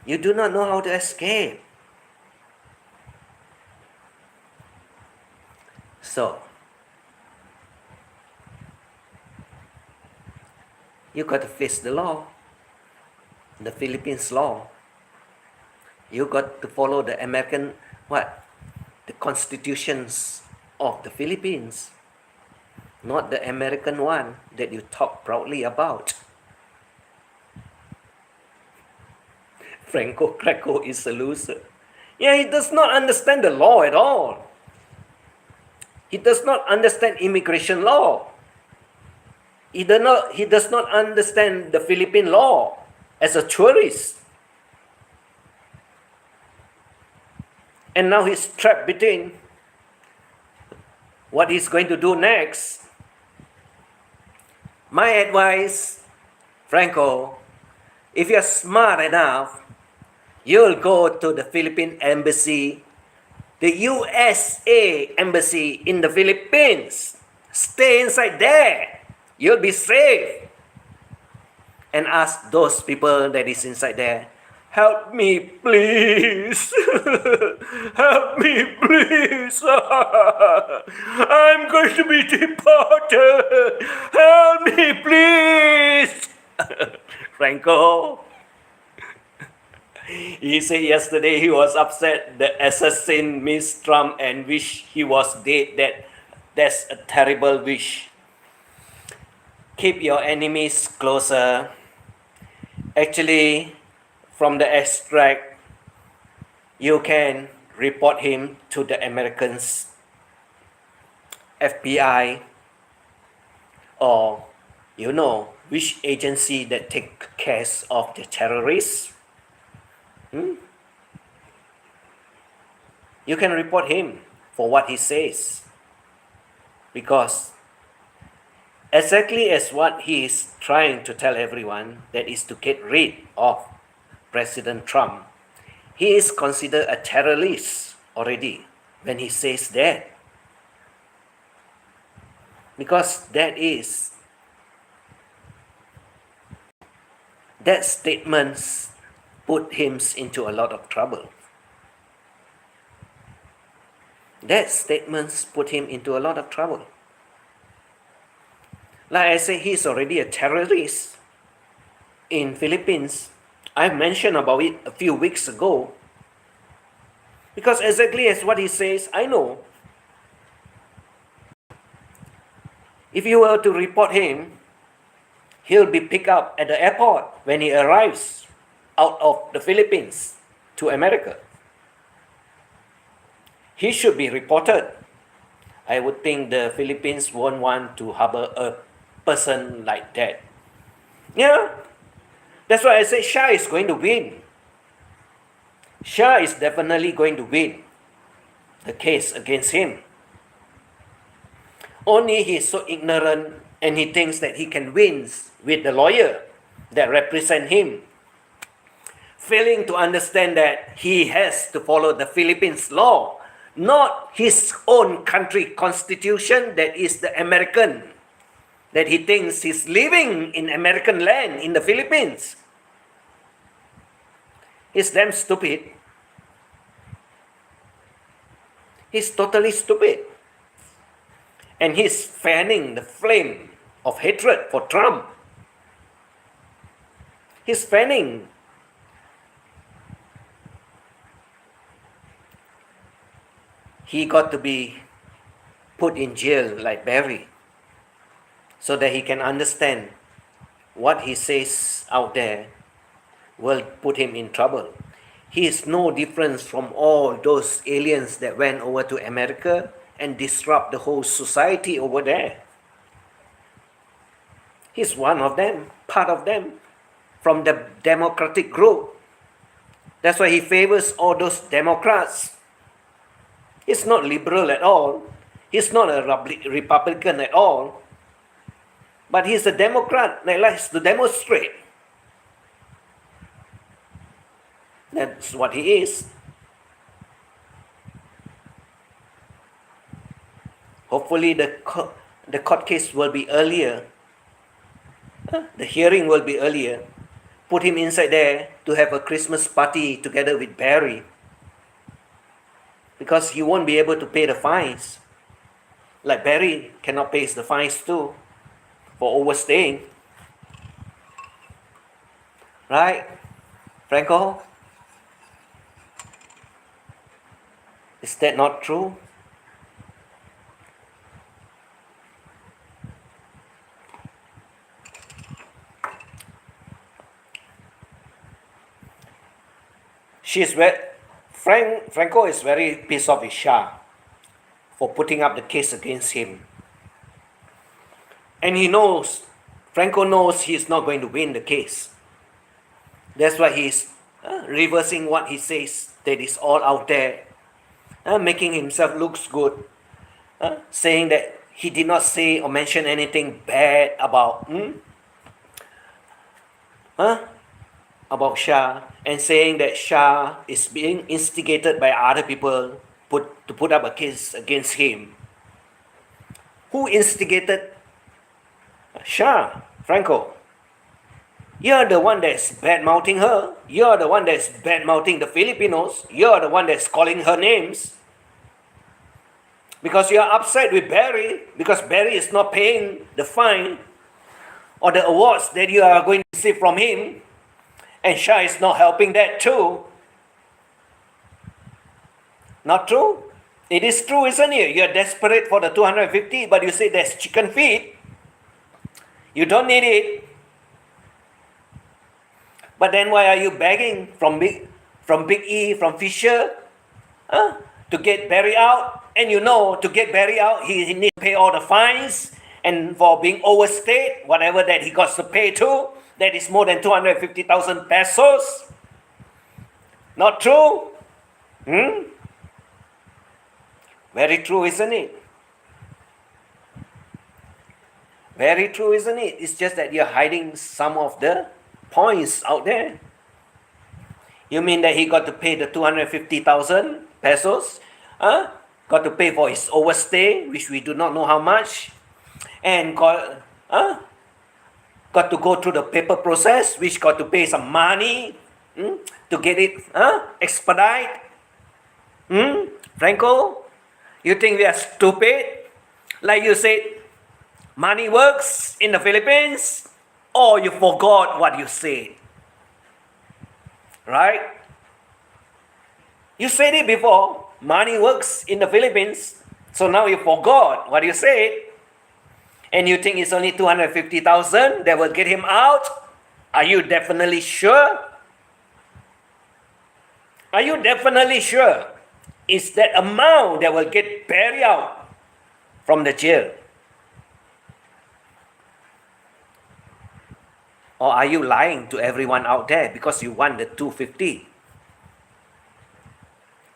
You do not know how to escape. So, you got to face the law, the Philippines law. You got to follow the American, what? The constitutions of the Philippines, not the American one that you talk proudly about. FRANKo is a loser. Yeah, he does not understand the law at all. He does not understand immigration law. He does not understand the Philippine law as a tourist. And now he's trapped between what he's going to do next. My advice, FRANKo, if you're smart enough, you'll go to the Philippine embassy, the USA embassy in the Philippines. Stay inside there. You'll be safe. And ask those people that is inside there, help me, please. Help me, please. I'm going to be deported. Help me, please. FRANKo. He said yesterday he was upset the assassin missed Trump and wish he was dead. That's a terrible wish. Keep your enemies closer. Actually, from the extract, you can report him to the Americans, FBI, or you know which agency that take care of the terrorists. You can report him for what he says, because exactly as what he is trying to tell everyone, that is to get rid of President Trump, he is considered a terrorist already when he says that, because that statements put him into a lot of trouble. That statements put him into a lot of trouble. Like I say, he's already a terrorist in Philippines. I mentioned about it a few weeks ago. Because exactly as what he says, I know. If you were to report him, he'll be picked up at the airport when he arrives out of the Philippines to America. He should be reported. I would think the Philippines won't want to harbor a person like that. Yeah, that's why I say Shah is going to win. Shah is definitely going to win the case against him. Only he is so ignorant and he thinks that he can win with the lawyer that represent him, failing to understand that he has to follow the Philippines law, not his own country constitution, that is the American, that he thinks he's living in American land in the Philippines. He's damn stupid. He's totally stupid. And he's fanning the flame of hatred for Trump. He's fanning. He got to be put in jail like Barry, so that he can understand what he says out there will put him in trouble. He is no different from all those aliens that went over to America and disrupt the whole society over there. He's one of them, part of them, from the Democratic group. That's why he favors all those Democrats. He's not liberal at all. He's not a Republican at all, but he's a Democrat that likes to demonstrate. That's what he is. Hopefully the court case will be earlier. The hearing will be earlier. Put him inside there to have a Christmas party together with Barry. Because he won't be able to pay the fines. Like Barry cannot pay the fines too for overstaying. Right? Franco? Is that not true? Franco is very pissed off with Shah for putting up the case against him. And Franco knows he's not going to win the case. That's why he's reversing what he says, that is all out there, making himself looks good, saying that he did not say or mention anything bad about Shah, and saying that Shah is being instigated by other people to put up a case against him. Who instigated Shah? Franco. You're the one that's bad-mouthing her. You're the one that's bad-mouthing the Filipinos. You're the one that's calling her names. Because you're upset with Barry, because Barry is not paying the fine or the awards that you are going to receive from him. And Shah is not helping that too. Not true? It is true, isn't it? You're desperate for the 250, but you say there's chicken feed. You don't need it. But then why are you begging from Big E, from Fisher, to get Barry out? And you know, to get Barry out, he needs to pay all the fines. And for being overstayed, whatever that he got to pay to, that is more than 250,000 pesos. Not true? Very true, isn't it? Very true, isn't it? It's just that you're hiding some of the points out there. You mean that he got to pay the 250,000 pesos? Got to pay for his overstay, which we do not know how much. And got to go through the paper process, which got to pay some money to get it expedite. Franco, you think we are stupid? Like you said, money works in the Philippines, or you forgot what you said? Right? You said it before, money works in the Philippines, so now you forgot what you said. And you think it's only 250,000 that will get him out? Are you definitely sure? Are you definitely sure it's that amount that will get Barry out from the jail? Or are you lying to everyone out there because you want the 250?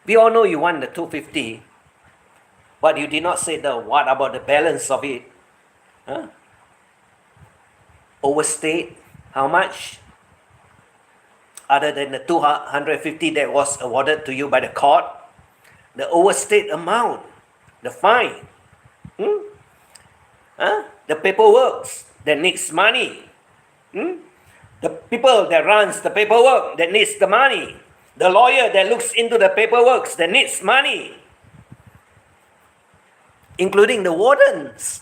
We all know you want the 250, but you did not say what about the balance of it? Overstayed, how much? Other than the 250 that was awarded to you by the court, the overstayed amount, the fine, the paperwork that needs money, the people that runs the paperwork that needs the money, the lawyer that looks into the paperwork that needs money, including the wardens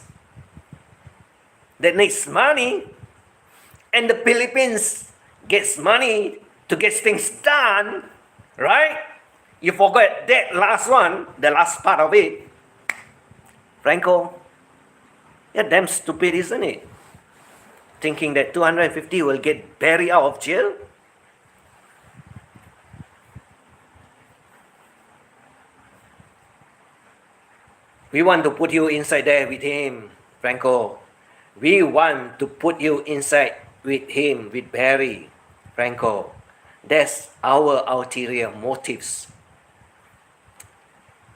that needs money, and the Philippines gets money to get things done, right? You forgot that last one, the last part of it. Franco, you're damn stupid, isn't it? Thinking that 250 will get Barry out of jail? We want to put you inside there with him, Franco. We want to put you inside with him, with Barry, Franco. That's our ulterior motives.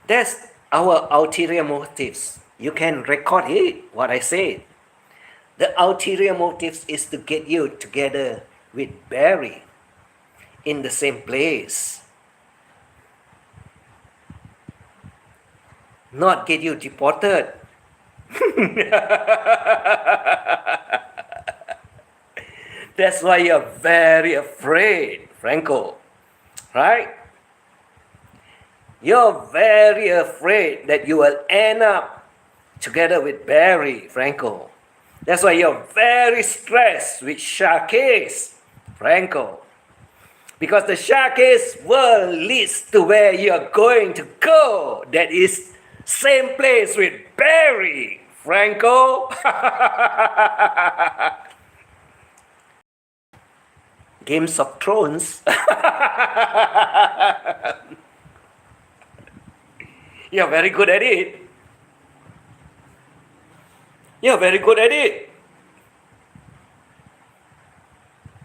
That's our ulterior motives. You can record it, what I said. The ulterior motives is to get you together with Barry in the same place. Not get you deported. That's why you're very afraid, FRANKo. Right? You're very afraid that you will end up together with Barry, FRANKo. That's why you're very stressed with Shark's, FRANKo. Because the Shark's world leads to where you're going to go. That is same place with Barry, FRANKo. Games of Thrones. You're very good at it. You're very good at it.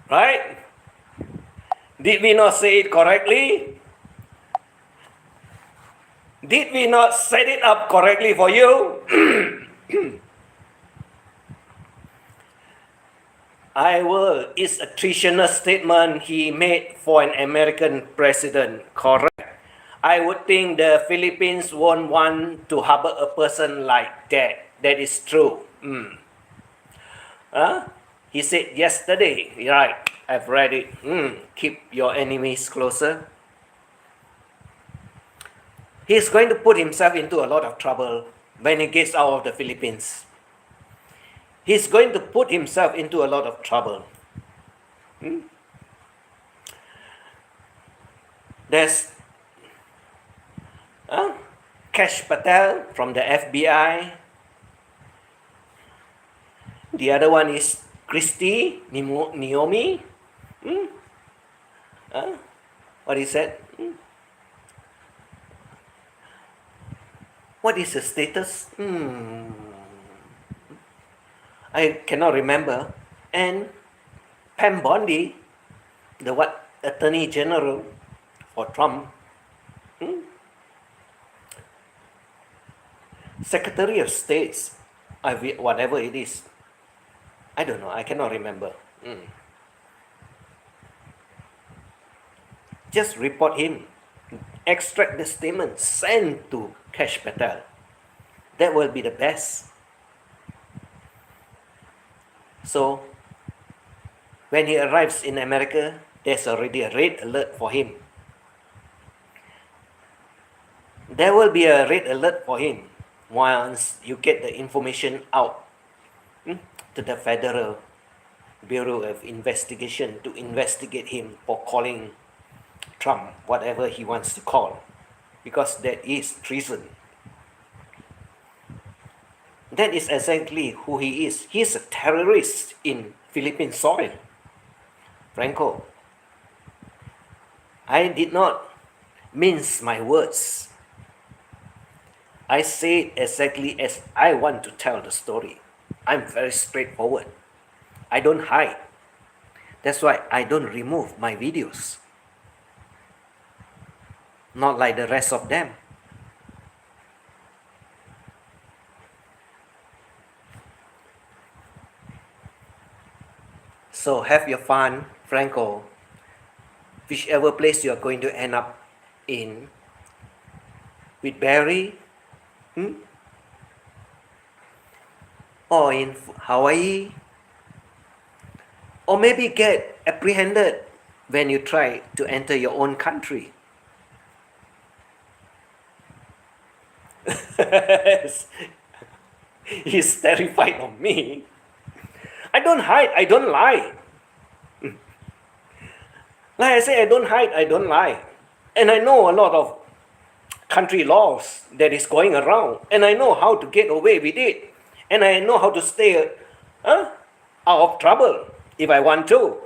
Right? Did we not say it correctly? Did we not set it up correctly for you? It's a treasonous statement he made for an American president, correct? I would think the Philippines won't want to harbor a person like that. That is true. He said yesterday, right, I've read it. Keep your enemies closer. He's going to put himself into a lot of trouble when he gets out of the Philippines. He's going to put himself into a lot of trouble. There's Kash Patel from the FBI. The other one is Christy Naomi. What is that? What is the status? I cannot remember. And Pam Bondi, the Attorney General for Trump. Secretary of State, whatever it is. I don't know, I cannot remember. Just report him. Extract the statement, send to Kash Patel. That will be the best. So, when he arrives in America, there's already a red alert for him. There will be a red alert for him once you get the information out to the Federal Bureau of Investigation to investigate him for calling Trump whatever he wants to call, because that is treason. That is exactly who he is. He is a terrorist in Philippine soil. FRANKo, I did not mince my words. I say it exactly as I want to tell the story. I'm very straightforward. I don't hide. That's why I don't remove my videos. Not like the rest of them. So have your fun, FRANKo. Whichever place you are going to end up in, with Barry, or in Hawaii, or maybe get apprehended when you try to enter your own country. He's terrified of me. I don't hide, I don't lie. Like I say, I don't hide, I don't lie. And I know a lot of country laws that is going around, and I know how to get away with it, and I know how to stay out of trouble if I want to.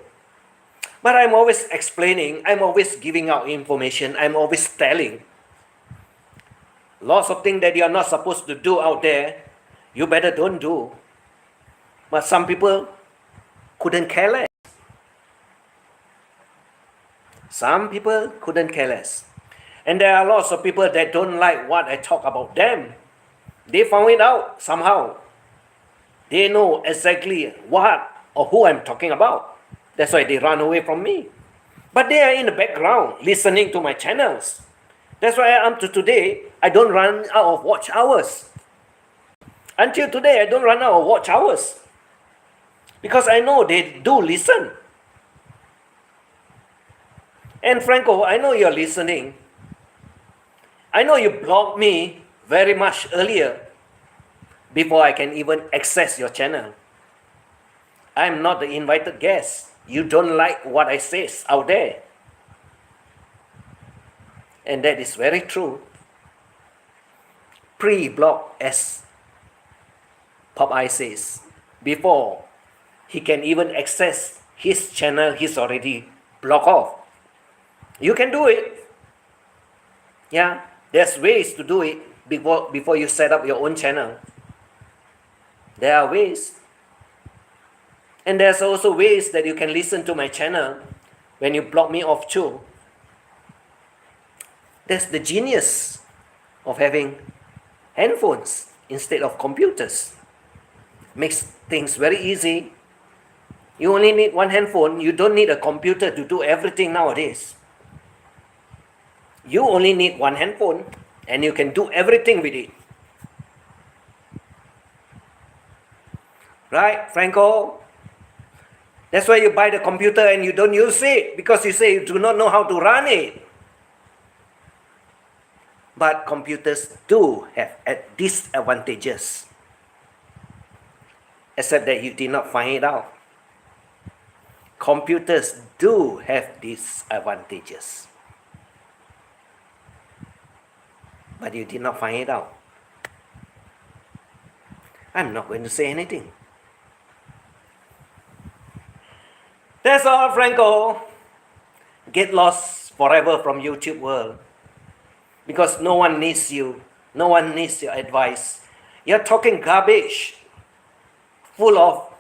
But I'm always explaining, I'm always giving out information, I'm always telling. Lots of things that you're not supposed to do out there, you better don't do. But some people couldn't care less. Some people couldn't care less. And there are lots of people that don't like what I talk about them. They found it out somehow. They know exactly what or who I'm talking about. That's why they run away from me. But they are in the background listening to my channels. That's why up to today, I don't run out of watch hours. Until today, I don't run out of watch hours. Because I know they do listen. And FRANKo, I know you're listening. I know you blocked me very much earlier before I can even access your channel. I'm not the invited guest. You don't like what I say out there. And that is very true. Pre-block, as Popeye says, before he can even access his channel, he's already blocked off. You can do it. Yeah, there's ways to do it before you set up your own channel. There are ways. And there's also ways that you can listen to my channel when you block me off too. That's the genius of having handphones instead of computers. Makes things very easy. You only need one handphone. You don't need a computer to do everything nowadays. You only need one handphone and you can do everything with it. Right, FRANKo? That's why you buy the computer and you don't use it, because you say you do not know how to run it. But computers do have disadvantages, except that you did not find it out. Computers do have disadvantages, but you did not find it out. I'm not going to say anything. That's all, FRANKo. Get lost forever from YouTube world. Because no one needs you. No one needs your advice. You're talking garbage. Full of,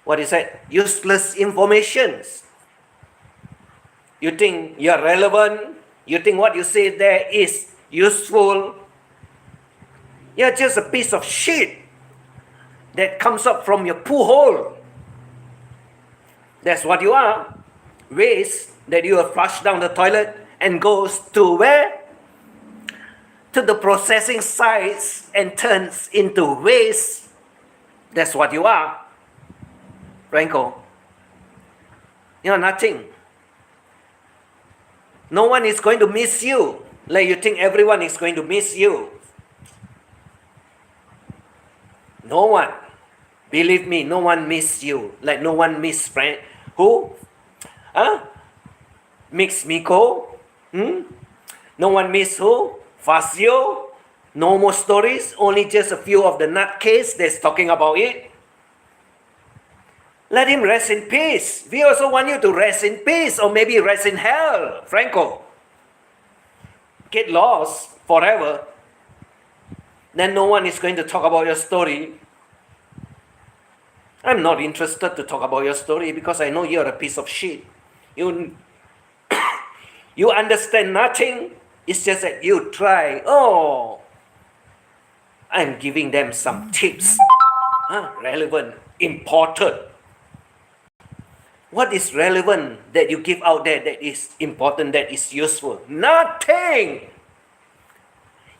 what is it? Useless informations. You think you're relevant? You think what you say there is useful? You're just a piece of shit that comes up from your poo hole. That's what you are. Waste that you have flushed down the toilet and goes to where? To the processing sites and turns into waste. That's what you are, FRANKo. You're nothing. No one is going to miss you like you think everyone is going to miss you. No one. Believe me, no one miss you like no one miss Frank. Who? Mix Miko? No one miss who? Fasio? No more stories? Only just a few of the nutcase that's talking about it? Let him rest in peace. We also want you to rest in peace, or maybe rest in hell, FRANKo. Get lost forever. Then no one is going to talk about your story. I'm not interested to talk about your story because I know you're a piece of shit. You understand nothing. It's just that you try. Oh, I'm giving them some tips. Relevant, important. What is relevant that you give out there that is important, that is useful? Nothing.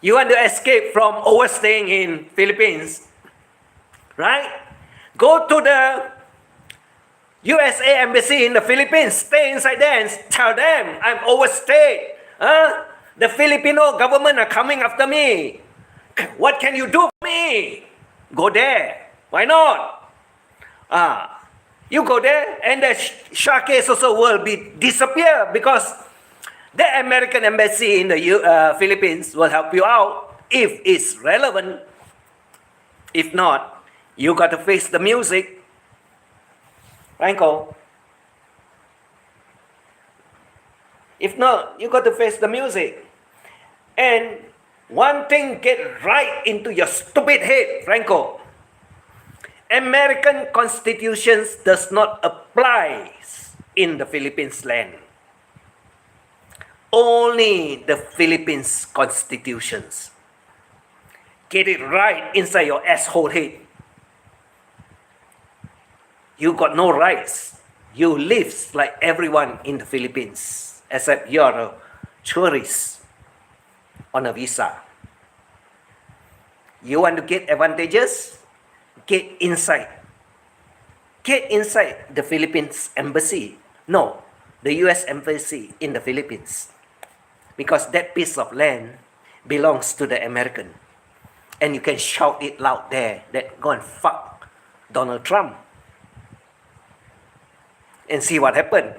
You want to escape from overstaying in Philippines, right? Go to the USA embassy in the Philippines, stay inside there and tell them I'm overstayed. The Filipino government are coming after me. What can you do for me? Go there. Why not? You go there and the showcase also will disappear because the American embassy in the Philippines will help you out if it's relevant. If not, you got to face the music. FRANKo. If not, you got to face the music. And one thing get right into your stupid head, FRANKo. American constitutions does not apply in the Philippines land. Only the Philippines constitutions. Get it right inside your asshole head. You got no rights. You live like everyone in the Philippines, except you're a tourist on a visa. You want to get advantages? Get inside. Get inside the Philippines embassy. No, the US embassy in the Philippines. Because that piece of land belongs to the American. And you can shout it loud there that go and fuck Donald Trump. And see what happened.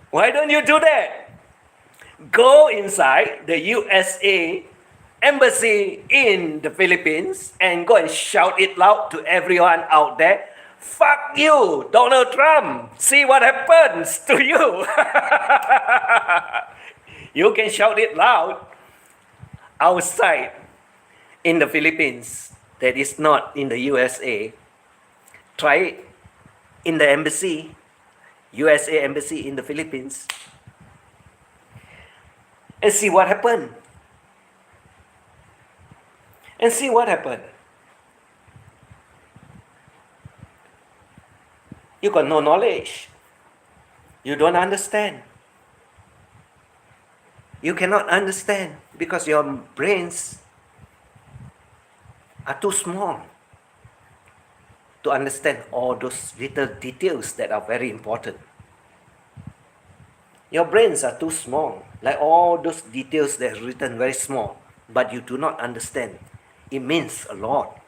Why don't you do that? Go inside the USA embassy in the Philippines and go and shout it loud to everyone out there. Fuck you, Donald Trump. See what happens to you. You can shout it loud outside in the Philippines that is not in the USA. Try it in the embassy, USA embassy in the Philippines, and see what happened. And see what happened. You got no knowledge. You don't understand. You cannot understand because your brains are too small to understand all those little details that are very important. Your brains are too small, like all those details that are written very small, but you do not understand. It means a lot.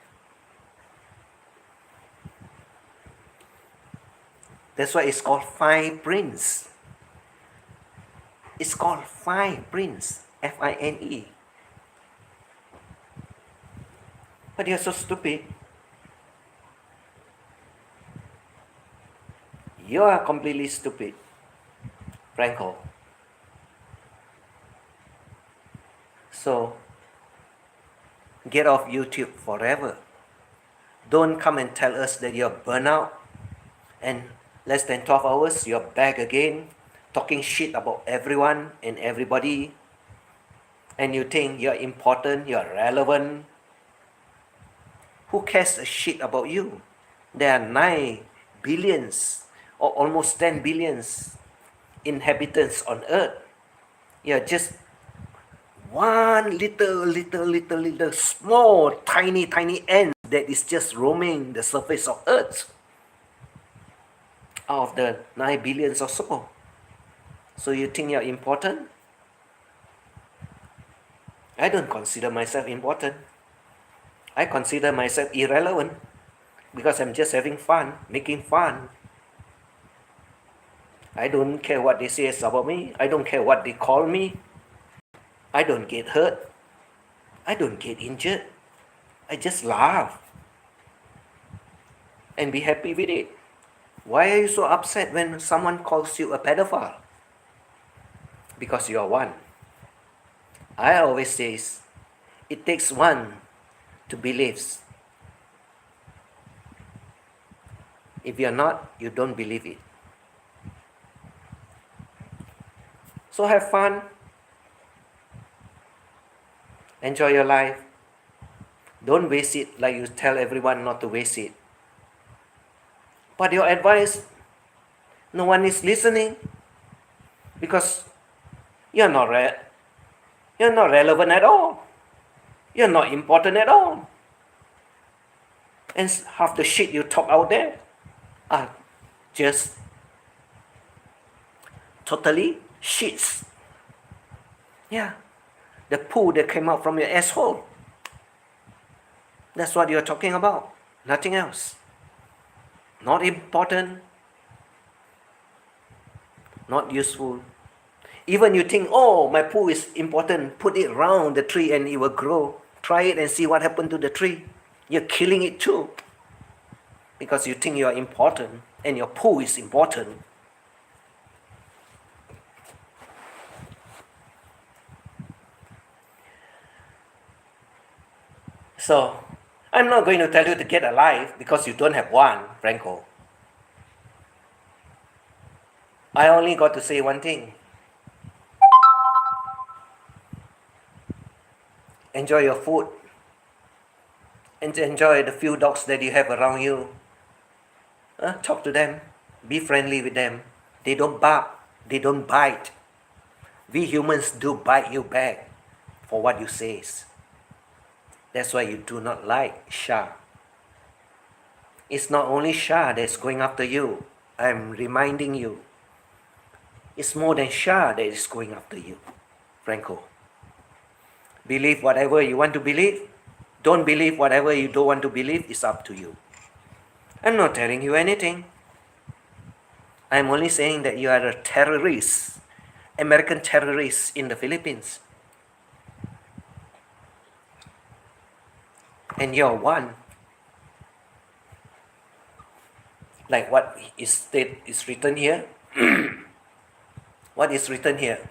That's why it's called fine prints. It's called fine prints, F-I-N-E. But you're so stupid. You are completely stupid, FRANKo. So, get off YouTube forever. Don't come and tell us that you're burnt out and less than 12 hours you're back again talking shit about everyone and everybody, and you think you're important, you're relevant. Who cares a shit about you? There are 9 billions or almost 10 billions inhabitants on earth. You're just one little small tiny ant that is just roaming the surface of earth out of the 9 billions or so. So you think you're important? I don't consider myself important. I consider myself irrelevant because I'm just having fun, making fun. I don't care what they say about me. I don't care what they call me. I don't get hurt. I don't get injured. I just laugh and be happy with it. Why are you so upset when someone calls you a pedophile? Because you are one. I always say it takes one to believe. If you're not, you don't believe it. So have fun. Enjoy your life. Don't waste it like you tell everyone not to waste it. But your advice, no one is listening because you're not relevant at all. You're not important at all. And half the shit you talk out there are just totally shits. Yeah. The poo that came out from your asshole. That's what you're talking about. Nothing else. Not important. Not useful. Even you think, oh, my poo is important, put it around the tree and it will grow. Try it and see what happened to the tree. You're killing it too. Because you think you are important and your poo is important. So, I'm not going to tell you to get a life because you don't have one, FRANKo. I only got to say one thing. Enjoy your food. And enjoy the few dogs that you have around you. Talk to them. Be friendly with them. They don't bark. They don't bite. We humans do bite you back for what you say. That's why you do not like Shah. It's not only Shah that's going after you. I'm reminding you. It's more than Shah that is going after you, FRANKo. Believe whatever you want to believe. Don't believe whatever you don't want to believe. It's up to you. I'm not telling you anything. I'm only saying that you are a terrorist, American terrorist in the Philippines. And you're one. Like what is written here? What is written here?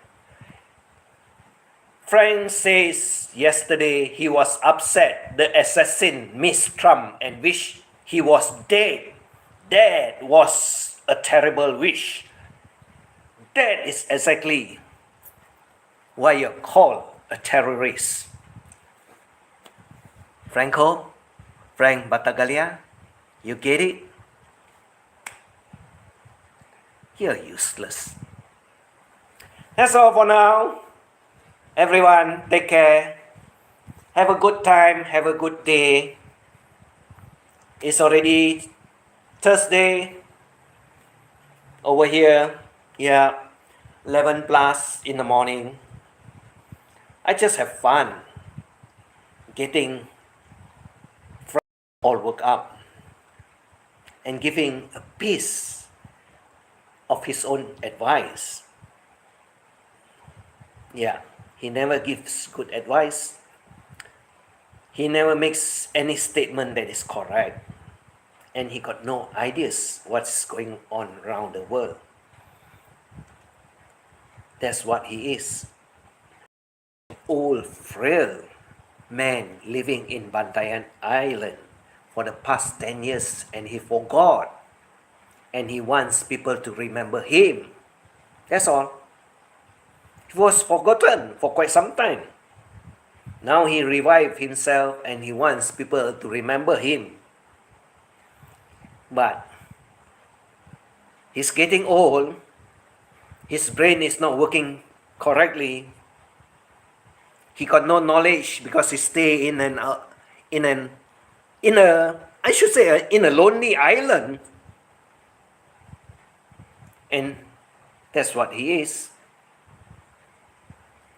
Frank says yesterday he was upset the assassin missed Trump and wished he was dead. That was a terrible wish. That is exactly why you're called a terrorist. FRANKo, Frank Batagalia, you get it? You're useless. That's all for now. Everyone, take care. Have a good time. Have a good day. It's already Thursday over here. Yeah, 11 plus in the morning. I just have fun getting all worked up and giving a piece of his own advice. Yeah, he never gives good advice. He never makes any statement that is correct. And he got no ideas what's going on around the world. That's what he is. Old, frail man living in Bantayan Island for the past 10 years, and he forgot. And he wants people to remember him. That's all. He was forgotten for quite some time. Now he revived himself and he wants people to remember him. But he's getting old. His brain is not working correctly. He got no knowledge because he stay in a lonely island. And that's what he is.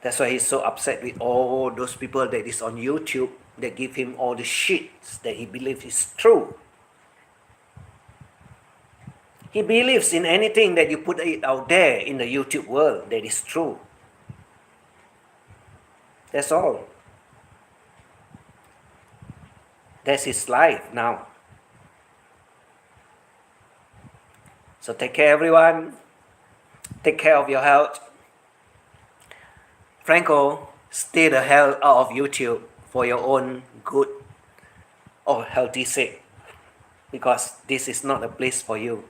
That's why he's so upset with all those people that is on YouTube that give him all the shit that he believes is true. He believes in anything that you put it out there in the YouTube world that is true. That's all. That's his life now. So take care, everyone. Take care of your health. FRANKo, stay the hell out of YouTube for your own good or healthy sake, because this is not a place for you.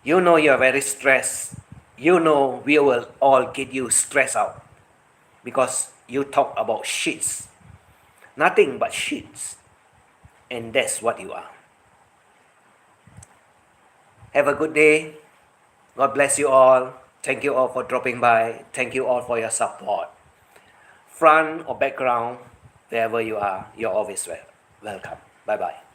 You know you're very stressed. You know we will all get you stressed out because you talk about shits. Nothing but shits. And that's what you are. Have a good day. God bless you all. Thank you all for dropping by. Thank you all for your support. Front or background, wherever you are, you're always welcome. Bye-bye.